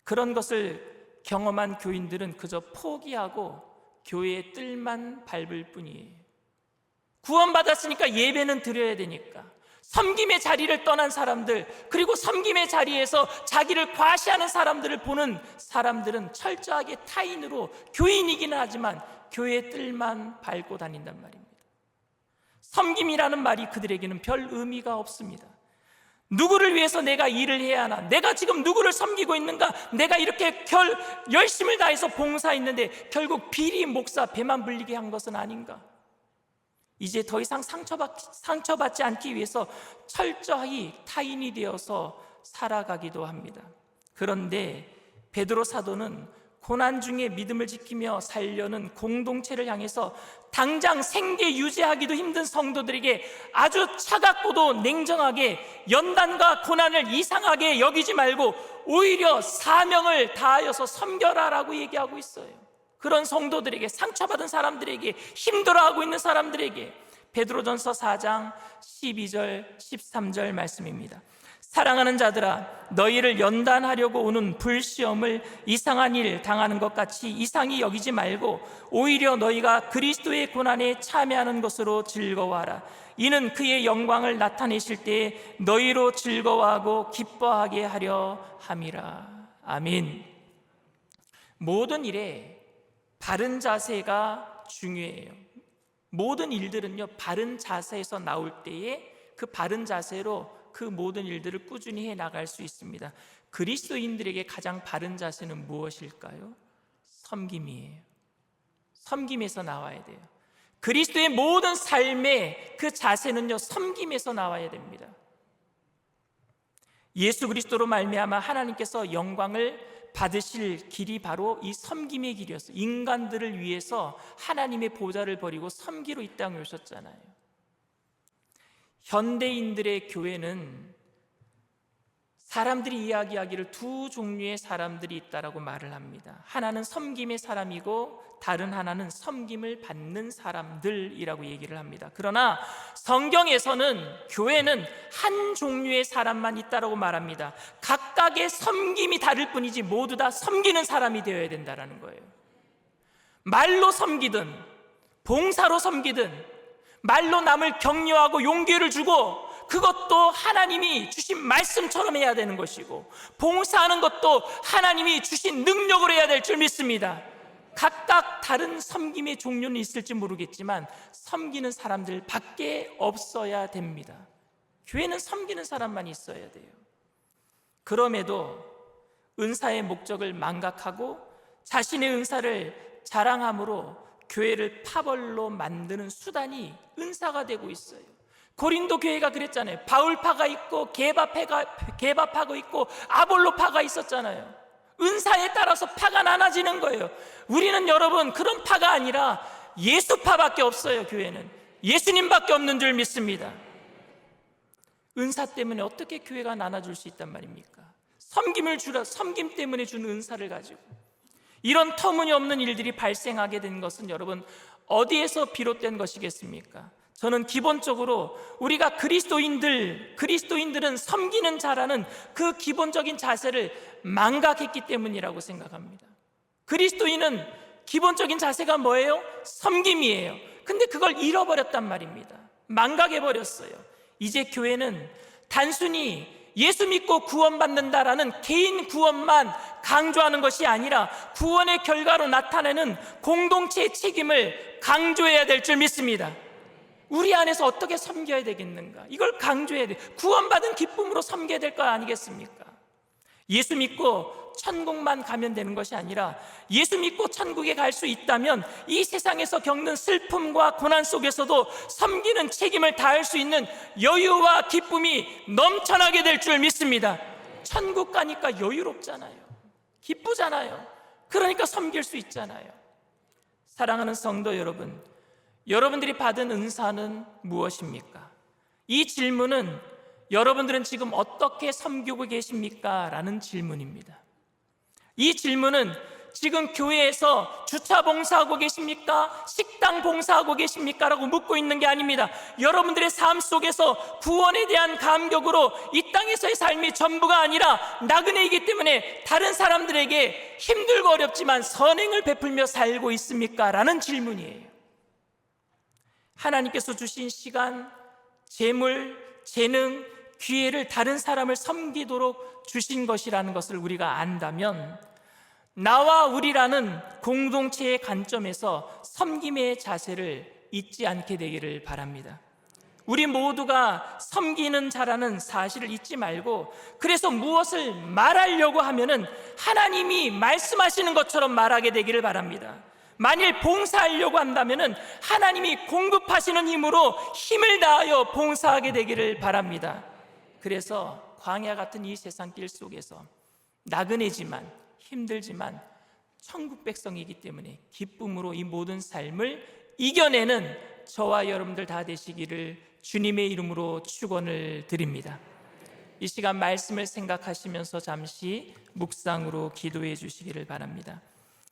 그런 것을 경험한 교인들은 그저 포기하고 교회의 뜰만 밟을 뿐이에요. 구원받았으니까 예배는 드려야 되니까, 섬김의 자리를 떠난 사람들, 그리고 섬김의 자리에서 자기를 과시하는 사람들을 보는 사람들은 철저하게 타인으로 교인이기는 하지만 교회의 뜰만 밟고 다닌단 말입니다. 섬김이라는 말이 그들에게는 별 의미가 없습니다. 누구를 위해서 내가 일을 해야 하나? 내가 지금 누구를 섬기고 있는가? 내가 이렇게 열심을 다해서 봉사했는데 결국 비리 목사 배만 불리게 한 것은 아닌가? 이제 더 이상 상처받지 않기 위해서 철저히 타인이 되어서 살아가기도 합니다. 그런데 베드로 사도는 고난 중에 믿음을 지키며 살려는 공동체를 향해서 당장 생계 유지하기도 힘든 성도들에게 아주 차갑고도 냉정하게 연단과 고난을 이상하게 여기지 말고 오히려 사명을 다하여서 섬겨라라고 얘기하고 있어요. 그런 성도들에게, 상처받은 사람들에게, 힘들어하고 있는 사람들에게 베드로전서 4장 12절 13절 말씀입니다. 사랑하는 자들아, 너희를 연단하려고 오는 불시험을 이상한 일 당하는 것 같이 이상히 여기지 말고 오히려 너희가 그리스도의 고난에 참여하는 것으로 즐거워하라. 이는 그의 영광을 나타내실 때에 너희로 즐거워하고 기뻐하게 하려 함이라. 아멘. 모든 일에 바른 자세가 중요해요. 모든 일들은요, 바른 자세에서 나올 때에 그 바른 자세로 그 모든 일들을 꾸준히 해 나갈 수 있습니다. 그리스도인들에게 가장 바른 자세는 무엇일까요? 섬김이에요. 섬김에서 나와야 돼요. 그리스도의 모든 삶의 그 자세는요, 섬김에서 나와야 됩니다. 예수 그리스도로 말미암아 하나님께서 영광을 받으실 길이 바로 이 섬김의 길이었어요. 인간들을 위해서 하나님의 보좌를 버리고 섬기러 이 땅에 오셨잖아요. 현대인들의 교회는 사람들이 이야기하기를 두 종류의 사람들이 있다라고 말을 합니다. 하나는 섬김의 사람이고 다른 하나는 섬김을 받는 사람들이라고 얘기를 합니다. 그러나 성경에서는 교회는 한 종류의 사람만 있다라고 말합니다. 각각의 섬김이 다를 뿐이지 모두 다 섬기는 사람이 되어야 된다라는 거예요. 말로 섬기든 봉사로 섬기든 말로 남을 격려하고 용기를 주고 그것도 하나님이 주신 말씀처럼 해야 되는 것이고 봉사하는 것도 하나님이 주신 능력으로 해야 될 줄 믿습니다. 각각 다른 섬김의 종류는 있을지 모르겠지만 섬기는 사람들 밖에 없어야 됩니다. 교회는 섬기는 사람만 있어야 돼요. 그럼에도 은사의 목적을 망각하고 자신의 은사를 자랑함으로 교회를 파벌로 만드는 수단이 은사가 되고 있어요. 고린도 교회가 그랬잖아요. 바울파가 있고 게바파가 있고 아볼로파가 있었잖아요. 은사에 따라서 파가 나눠지는 거예요. 우리는 여러분 그런 파가 아니라 예수파밖에 없어요. 교회는 예수님밖에 없는 줄 믿습니다. 은사 때문에 어떻게 교회가 나눠줄 수 있단 말입니까? 섬김 때문에 준 은사를 가지고 이런 터무니없는 일들이 발생하게 된 것은 여러분 어디에서 비롯된 것이겠습니까? 저는 기본적으로 우리가 그리스도인들은 섬기는 자라는 그 기본적인 자세를 망각했기 때문이라고 생각합니다. 그리스도인은 기본적인 자세가 뭐예요? 섬김이에요. 근데 그걸 잃어버렸단 말입니다. 망각해버렸어요. 이제 교회는 단순히 예수 믿고 구원받는다라는 개인 구원만 강조하는 것이 아니라 구원의 결과로 나타내는 공동체의 책임을 강조해야 될 줄 믿습니다. 우리 안에서 어떻게 섬겨야 되겠는가? 이걸 강조해야 돼. 구원받은 기쁨으로 섬겨야 될 거 아니겠습니까? 예수 믿고 천국만 가면 되는 것이 아니라 예수 믿고 천국에 갈 수 있다면 이 세상에서 겪는 슬픔과 고난 속에서도 섬기는 책임을 다할 수 있는 여유와 기쁨이 넘쳐나게 될 줄 믿습니다. 천국 가니까 여유롭잖아요. 기쁘잖아요. 그러니까 섬길 수 있잖아요. 사랑하는 성도 여러분, 여러분들이 받은 은사는 무엇입니까? 이 질문은 여러분들은 지금 어떻게 섬기고 계십니까? 라는 질문입니다. 이 질문은 지금 교회에서 주차 봉사하고 계십니까? 식당 봉사하고 계십니까? 라고 묻고 있는 게 아닙니다. 여러분들의 삶 속에서 구원에 대한 감격으로 이 땅에서의 삶이 전부가 아니라 나그네이기 때문에 다른 사람들에게 힘들고 어렵지만 선행을 베풀며 살고 있습니까? 라는 질문이에요. 하나님께서 주신 시간, 재물, 재능, 기회를 다른 사람을 섬기도록 주신 것이라는 것을 우리가 안다면 나와 우리라는 공동체의 관점에서 섬김의 자세를 잊지 않게 되기를 바랍니다. 우리 모두가 섬기는 자라는 사실을 잊지 말고 그래서 무엇을 말하려고 하면은 하나님이 말씀하시는 것처럼 말하게 되기를 바랍니다. 만일 봉사하려고 한다면은 하나님이 공급하시는 힘으로 힘을 다하여 봉사하게 되기를 바랍니다. 그래서 광야 같은 이 세상길 속에서 나그네지만 힘들지만 천국 백성이기 때문에 기쁨으로 이 모든 삶을 이겨내는 저와 여러분들 다 되시기를 주님의 이름으로 축원을 드립니다. 이 시간 말씀을 생각하시면서 잠시 묵상으로 기도해 주시기를 바랍니다.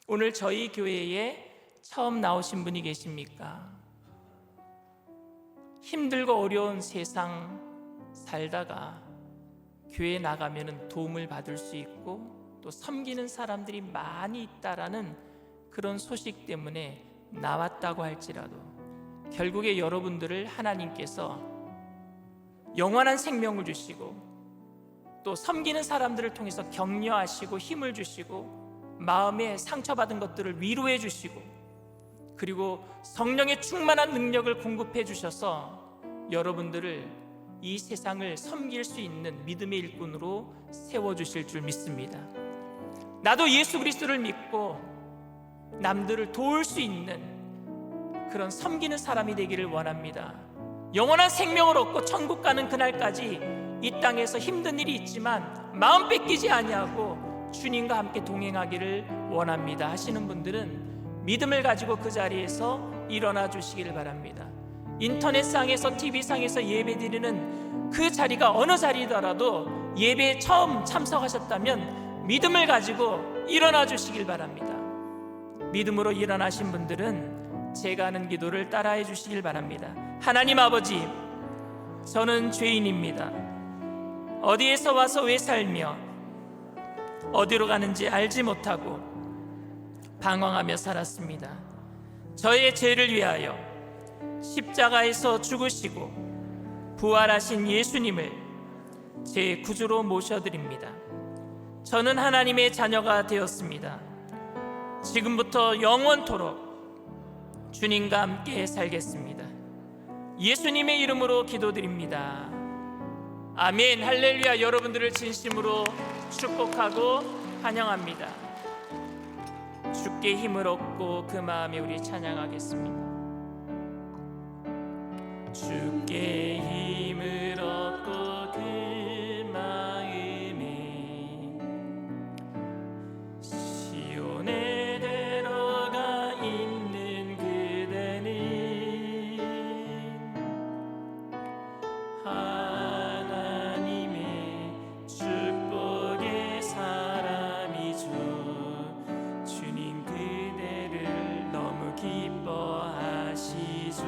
오늘 저희 교회에 처음 나오신 분이 계십니까? 힘들고 어려운 세상 살다가 교회 나가면 도움을 받을 수 있고 또 섬기는 사람들이 많이 있다라는 그런 소식 때문에 나왔다고 할지라도 결국에 여러분들을 하나님께서 영원한 생명을 주시고 또 섬기는 사람들을 통해서 격려하시고 힘을 주시고 마음에 상처받은 것들을 위로해 주시고 그리고 성령의 충만한 능력을 공급해 주셔서 여러분들을 이 세상을 섬길 수 있는 믿음의 일꾼으로 세워주실 줄 믿습니다. 나도 예수 그리스도를 믿고 남들을 도울 수 있는 그런 섬기는 사람이 되기를 원합니다. 영원한 생명을 얻고 천국 가는 그날까지 이 땅에서 힘든 일이 있지만 마음 뺏기지 아니하고 주님과 함께 동행하기를 원합니다 하시는 분들은 믿음을 가지고 그 자리에서 일어나 주시기를 바랍니다. 인터넷상에서 TV상에서 예배드리는 그 자리가 어느 자리더라도 예배에 처음 참석하셨다면 믿음을 가지고 일어나 주시길 바랍니다. 믿음으로 일어나신 분들은 제가 하는 기도를 따라해 주시길 바랍니다. 하나님 아버지, 저는 죄인입니다. 어디에서 와서 왜 살며 어디로 가는지 알지 못하고 방황하며 살았습니다. 저의 죄를 위하여 십자가에서 죽으시고 부활하신 예수님을 제 구주로 모셔드립니다. 저는 하나님의 자녀가 되었습니다. 지금부터 영원토록 주님과 함께 살겠습니다. 예수님의 이름으로 기도드립니다. 아멘. 할렐루야. 여러분들을 진심으로 축복하고 환영합니다. 주께 힘을 얻고 그 마음에 우리 찬양하겠습니다. 주께 힘을 얻고 그 마음에 시온에 들어가 있는 그대는 하나님의 축복의 사람이죠. 주님 그대를 너무 기뻐하시죠.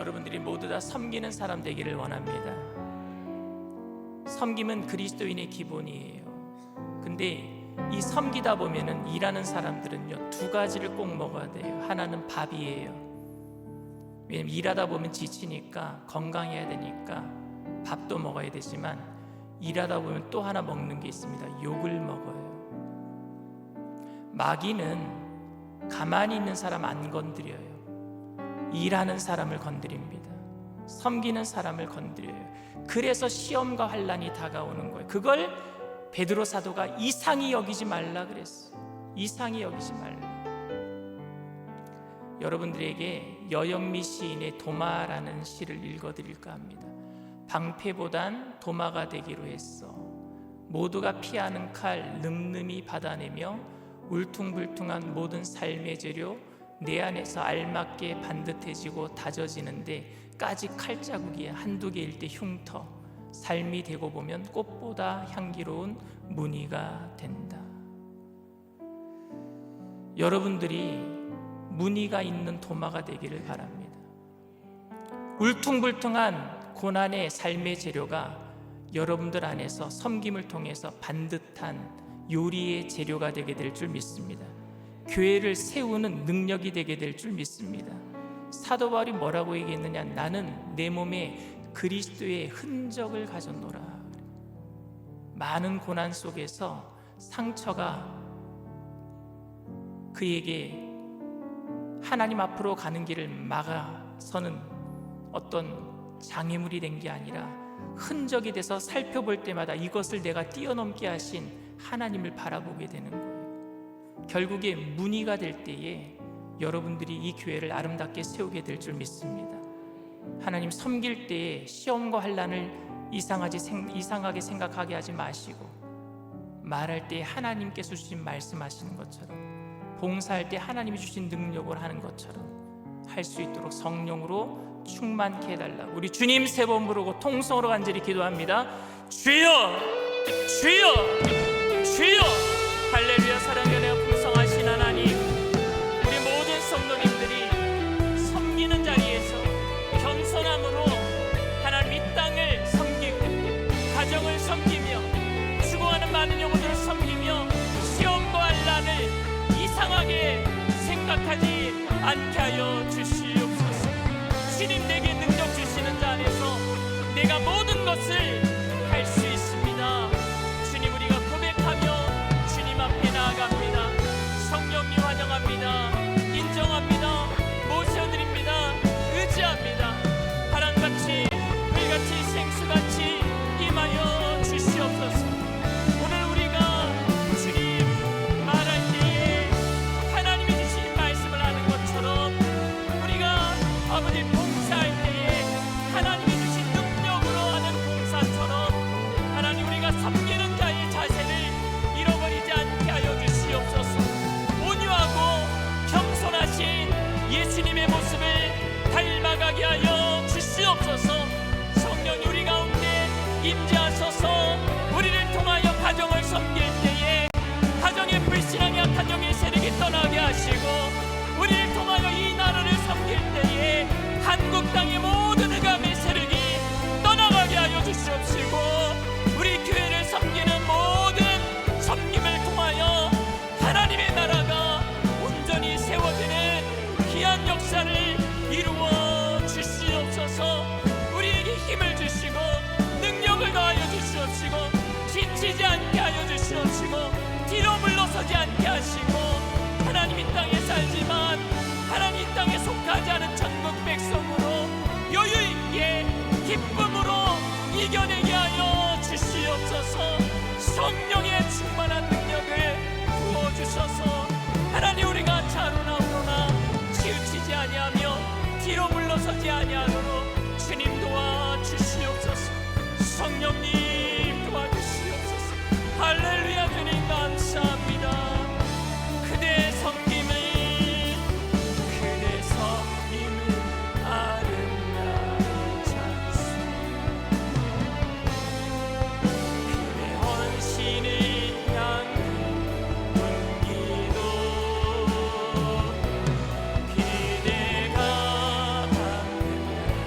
여러분들이 모두 다 섬기는 사람 되기를 원합니다. 섬김은 그리스도인의 기본이에요. 근데 이 섬기다 보면은 일하는 사람들은요, 두 가지를 꼭 먹어야 돼요. 하나는 밥이에요. 왜냐면 일하다 보면 지치니까, 건강해야 되니까 밥도 먹어야 되지만, 일하다 보면 또 하나 먹는 게 있습니다. 욕을 먹어요. 마귀는 가만히 있는 사람 안 건드려요. 일하는 사람을 건드립니다. 섬기는 사람을 건드려요. 그래서 시험과 환난이 다가오는 거예요. 그걸 베드로 사도가 이상히 여기지 말라 그랬어요. 이상히 여기지 말라. 여러분들에게 여영미 시인의 도마라는 시를 읽어드릴까 합니다. 방패보단 도마가 되기로 했어. 모두가 피하는 칼 늠름히 받아내며 울퉁불퉁한 모든 삶의 재료 내 안에서 알맞게 반듯해지고 다져지는데 까지 칼자국이 한두 개일 때 흉터, 삶이 되고 보면 꽃보다 향기로운 무늬가 된다. 여러분들이 무늬가 있는 도마가 되기를 바랍니다. 울퉁불퉁한 고난의 삶의 재료가 여러분들 안에서 섬김을 통해서 반듯한 요리의 재료가 되게 될 줄 믿습니다. 교회를 세우는 능력이 되게 될 줄 믿습니다. 사도 바울이 뭐라고 얘기했느냐? 나는 내 몸에 그리스도의 흔적을 가졌노라. 많은 고난 속에서 상처가 그에게 하나님 앞으로 가는 길을 막아서는 어떤 장애물이 된 게 아니라 흔적이 돼서 살펴볼 때마다 이것을 내가 뛰어넘게 하신 하나님을 바라보게 되는 거예요. 결국에 무늬가 될 때에 여러분들이 이 교회를 아름답게 세우게 될 줄 믿습니다. 하나님 섬길 때에 시험과 환난을 이상하게 생각하게 하지 마시고, 말할 때 하나님께서 주신 말씀하시는 것처럼, 봉사할 때 하나님이 주신 능력을 하는 것처럼 할 수 있도록 성령으로 충만케 해달라고 우리 주님 세 번 부르고 통성으로 간절히 기도합니다. 주여, 주여, 주여. 할렐루야. 사랑의 은혜와 풍성하신 하나님, 우리 모든 성도님들이 섬기는 자리에서 겸손함으로 하나님 이 땅을 섬기고 가정을 섬기며 수고하는 많은 영혼들을 섬기며 시험과 환난을 이상하게 생각하지 않게 하여 주시옵소서. 주님 내게 능력 주시는 자 안에서 내가 모든 것을 할 수 있습니다. 주님, 우리가 고백하며 주님 앞에 나아갑니다. 성령님 환영합니다. 인정합니다. 모셔드립니다. 의지합니다. 바람같이 불같이 생수같이 임하여 주시옵소서. 오늘 우리가 주님 말할 때에 하나님이 주신 말씀을 하는 것처럼, 우리가 아버지 봉사할 때에 하나님이 주신 능력으로 하는 봉사처럼 하나님 우리가 섬기는 자의 자세를 잃어버리지 않게 하여 주시옵소서. 온유하고 겸손하신 예수님의 모습을 닮아가게 하여 주시옵소서. 성령이 우리 가운데 임재하소서. 우리를 통하여 가정을 섬길 때에 가정의 불신앙이 약한 영의 세력이 떠나게 하시고, 우리를 통하여 이 나라를 섬길 때에 한국 땅의 모든 흑암의 세력이 떠나가게 하여 주시옵시고, 우리 교회를 섬기는 모든 섬김을 통하여 하나님의 나라가 온전히 세워지는 귀한 역사를 이루어 주시옵소서. 우리에게 힘을 주시고 능력을 더하여 주시옵시고, 지치지 않게 하여 주시옵시고, 뒤로 물러서지 않게 하시고, 하나님 이 땅에 살지만 하나님 이 땅에 속하지 않은 천국 백성으로 여유있게 기쁨으로 이겨내게 하여 주시옵소서. 성령의 충만한 능력을 부어주셔서 하나님 우리가 차로나오로나 치우치지 아니하며 뒤로 물러서지 아니하도록 주님 도와주시옵소서. 성령님 도와주시옵소서. 할렐루야. 주님 감사합니다. 그대 섬김을 아름다운 찬송, 그대 헌신을 향한 기도, 그대가 받는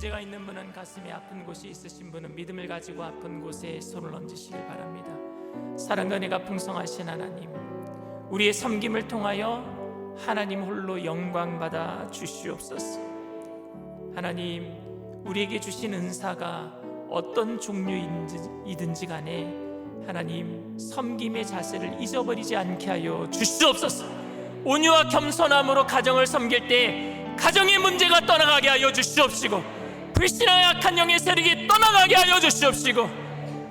문제가 있는 분은, 가슴에 아픈 곳이 있으신 분은 믿음을 가지고 아픈 곳에 손을 얹으시길 바랍니다. 사랑과 은혜가 풍성하신 하나님, 우리의 섬김을 통하여 하나님 홀로 영광 받아 주시옵소서. 하나님, 우리에게 주신 은사가 어떤 종류이든지 간에 하나님 섬김의 자세를 잊어버리지 않게 하여 주시옵소서. 온유와 겸손함으로 가정을 섬길 때 가정의 문제가 떠나가게 하여 주시옵시고, 불신앙의 악한 영의 세력이 떠나가게 하여 주시옵시고,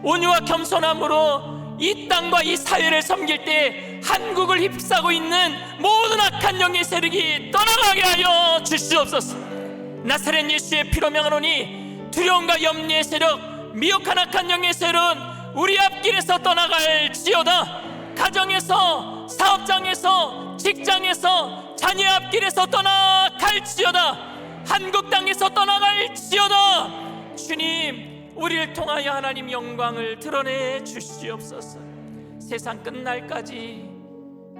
온유와 겸손함으로 이 땅과 이 사회를 섬길 때 한국을 휩싸고 있는 모든 악한 영의 세력이 떠나가게 하여 주시옵소서. 나사렛 예수의 피로 명하노니 두려움과 염려의 세력, 미혹한 악한 영의 세력은 우리 앞길에서 떠나갈지어다. 가정에서, 사업장에서, 직장에서, 자녀 앞길에서 떠나갈지어다. 한국 땅에서 떠나갈지어다. 주님, 우리를 통하여 하나님 영광을 드러내 주시옵소서. 세상 끝날까지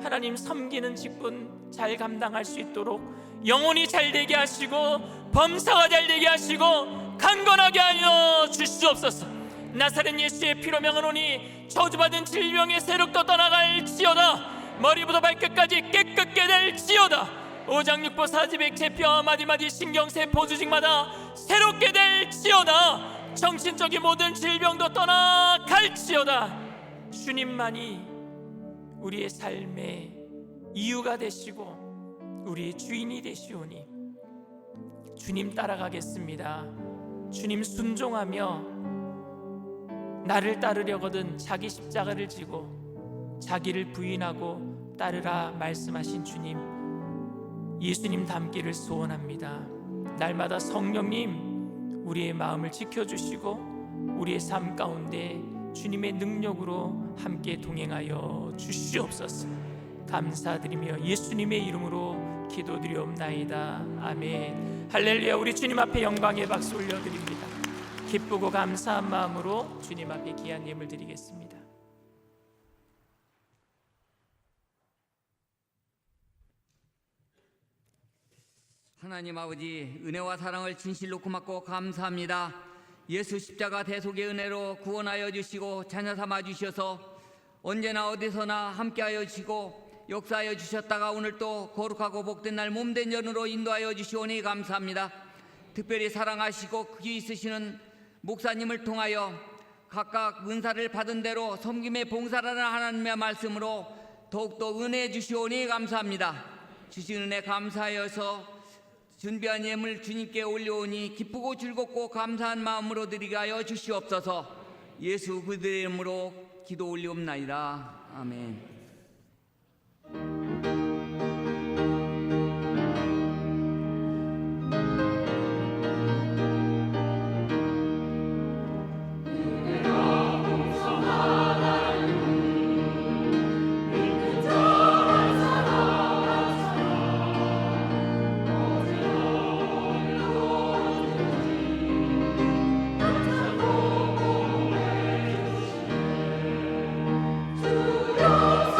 하나님 섬기는 직분 잘 감당할 수 있도록 영혼이 잘 되게 하시고, 범사가 잘 되게 하시고, 강건하게 하여 주시옵소서. 나사렛 예수의 피로 명하노니 저주받은 질병의 세력도 떠나갈지어다. 머리부터 발끝까지 깨끗게 될지어다. 오장육부 사지백 제뼈 마디마디 신경세포 조직마다 새롭게 될지어다. 정신적인 모든 질병도 떠나갈지어다. 주님만이 우리의 삶의 이유가 되시고 우리의 주인이 되시오니 주님 따라가겠습니다. 주님 순종하며 나를 따르려거든 자기 십자가를 지고 자기를 부인하고 따르라 말씀하신 주님, 예수님 닮기를 소원합니다. 날마다 성령님 우리의 마음을 지켜주시고 우리의 삶 가운데 주님의 능력으로 함께 동행하여 주시옵소서. 감사드리며 예수님의 이름으로 기도드리옵나이다. 아멘. 할렐루야. 우리 주님 앞에 영광의 박수 올려드립니다. 기쁘고 감사한 마음으로 주님 앞에 귀한 예물 드리겠습니다. 하나님 아버지, 은혜와 사랑을 진실로 고맙고 감사합니다. 예수 십자가 대속의 은혜로 구원하여 주시고 자녀 삼아 주셔서 언제나 어디서나 함께하여 주시고 역사하여 주셨다가 오늘 또 거룩하고 복된 날 몸된 전으로 인도하여 주시오니 감사합니다. 특별히 사랑하시고 귀 있으시는 목사님을 통하여 각각 은사를 받은 대로 섬김에 봉사라는 하나님의 말씀으로 더욱더 은혜 주시오니 감사합니다. 주신 은혜 감사하여서 준비한 예물 주님께 올려오니 기쁘고 즐겁고 감사한 마음으로 드리게 하여 주시옵소서. 예수 그들의 이름으로 기도 올리옵나이다. 아멘. 주여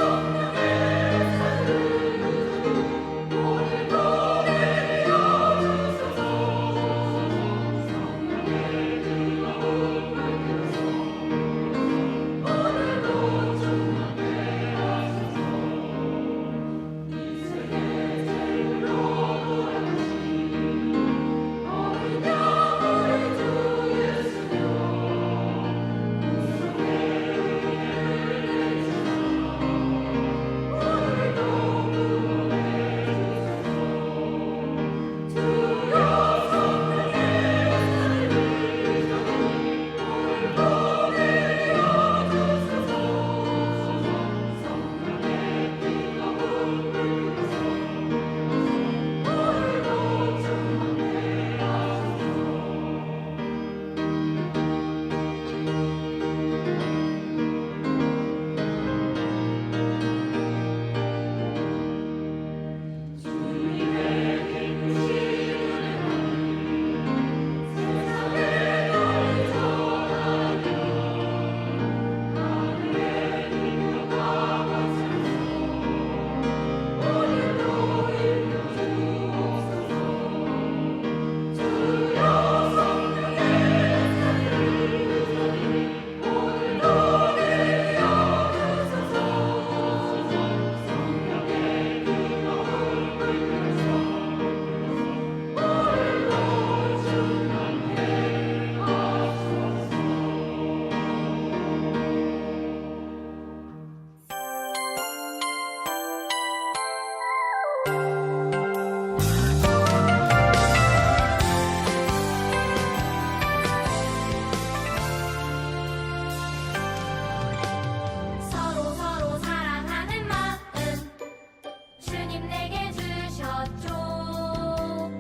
주셨죠.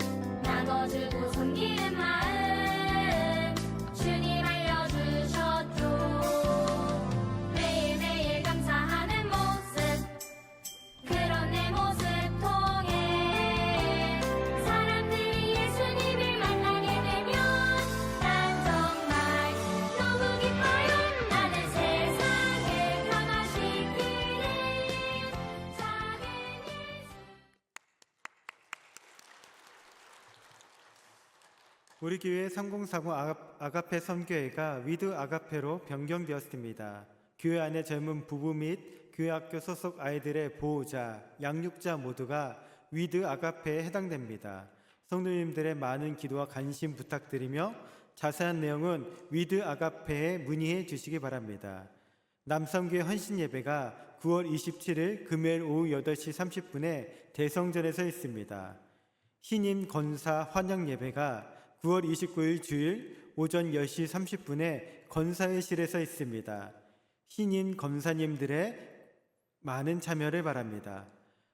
나눠주고 섬기는 마음 주님 알려주셨죠. 매일매일 감사하는 모습 그런 내 모습 통해 사람들이 예수님을 만나게 되면 난 정말 너무 기뻐요. 나는 세상을 변화시키는 작은 예수. 우리 교회 3040 아가페 선교회가 위드 아가페로 변경되었습니다. 교회 안의 젊은 부부 및 교회 학교 소속 아이들의 보호자, 양육자 모두가 위드 아가페에 해당됩니다. 성도님들의 많은 기도와 관심 부탁드리며 자세한 내용은 위드 아가페에 문의해 주시기 바랍니다. 남성교회 헌신 예배가 9월 27일 금요일 오후 8시 30분에 대성전에서 있습니다. 신임 건사 환영 예배가 9월 29일 주일 오전 10시 30분에 건사회실에서 있습니다. 신임 검사님들의 많은 참여를 바랍니다.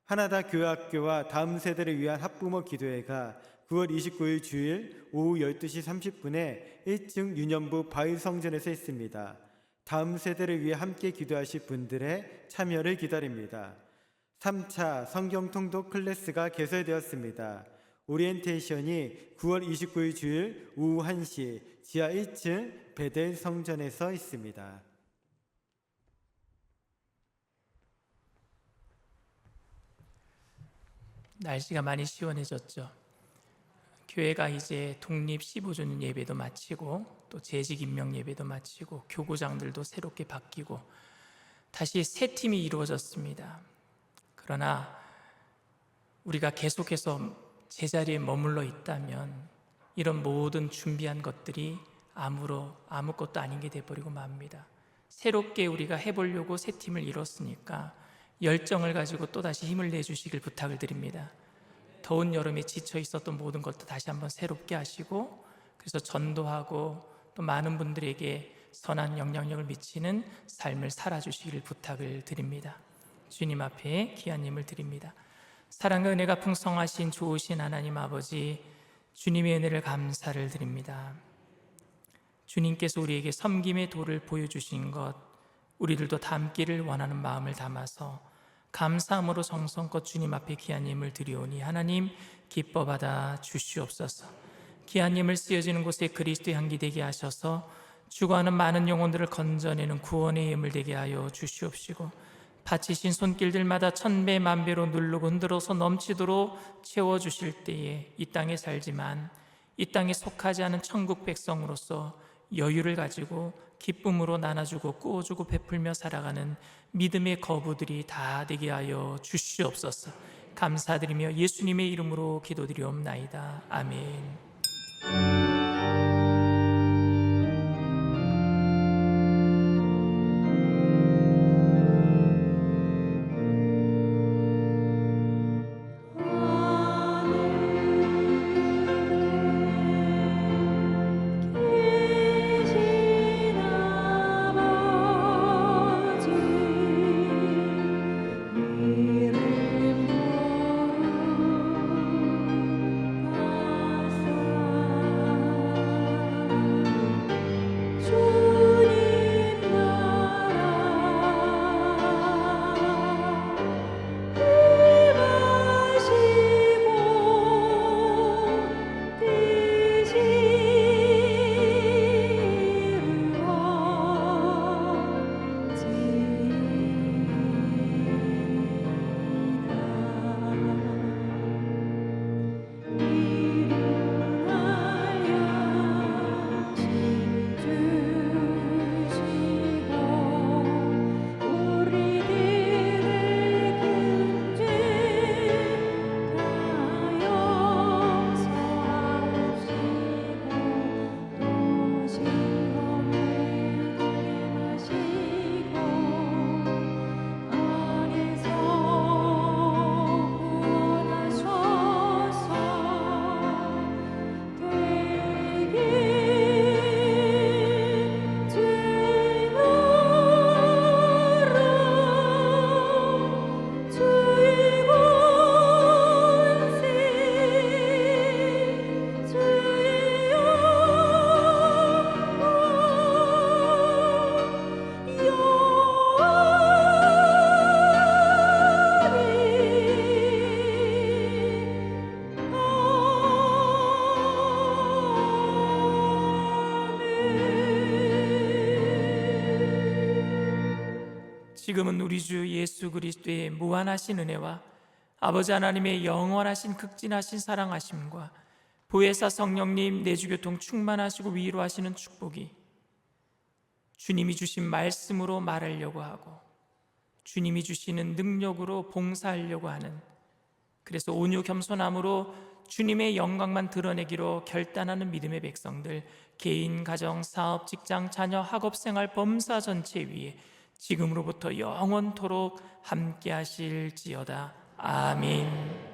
하나다 교회학교와 다음 세대를 위한 학부모 기도회가 9월 29일 주일 오후 12시 30분에 1층 유년부 바위성전에서 있습니다. 다음 세대를 위해 함께 기도하실 분들의 참여를 기다립니다. 3차 성경통독 클래스가 개설되었습니다. 오리엔테이션이 9월 29일 주일 오후 1시 지하 1층 베델 성전에서 있습니다. 날씨가 많이 시원해졌죠. 교회가 이제 독립 15주년 예배도 마치고 또 재직 임명 예배도 마치고 교구장들도 새롭게 바뀌고 다시 새 팀이 이루어졌습니다. 그러나 우리가 계속해서 제자리에 머물러 있다면 이런 모든 준비한 것들이 아무것도 아닌 게 돼버리고 맙니다. 새롭게 우리가 해보려고 새 팀을 이뤘으니까 열정을 가지고 또다시 힘을 내주시길 부탁을 드립니다. 더운 여름에 지쳐 있었던 모든 것도 다시 한번 새롭게 하시고 그래서 전도하고 또 많은 분들에게 선한 영향력을 미치는 삶을 살아주시길 부탁을 드립니다. 주님 앞에 귀한 힘을 드립니다. 사랑과 은혜가 풍성하신 좋으신 하나님 아버지, 주님의 은혜를 감사를 드립니다. 주님께서 우리에게 섬김의 도를 보여주신 것, 우리들도 닮기를 원하는 마음을 담아서 감사함으로 정성껏 주님 앞에 귀한 힘을 드리오니 하나님 기뻐 받아 주시옵소서. 귀한 힘을 쓰여지는 곳에 그리스도의 향기 되게 하셔서 죽어가는 많은 영혼들을 건져내는 구원의 힘을 되게 하여 주시옵시고 바치신 손길들마다 천배 만배로 누르고 흔들어서 넘치도록 채워주실 때에 이 땅에 살지만 이 땅에 속하지 않은 천국 백성으로서 여유를 가지고 기쁨으로 나눠주고 꾸어주고 베풀며 살아가는 믿음의 거부들이 다 되게 하여 주시옵소서. 감사드리며 예수님의 이름으로 기도드리옵나이다. 아멘. 이름 지금은 우리 주 예수 그리스도의 무한하신 은혜와 아버지 하나님의 영원하신 극진하신 사랑하심과 보혜사 성령님 내주교통 충만하시고 위로하시는 축복이 주님이 주신 말씀으로 말하려고 하고 주님이 주시는 능력으로 봉사하려고 하는, 그래서 온유 겸손함으로 주님의 영광만 드러내기로 결단하는 믿음의 백성들, 개인, 가정, 사업, 직장, 자녀, 학업생활, 범사 전체 위에 지금으로부터 영원토록 함께 하실지어다. 아멘.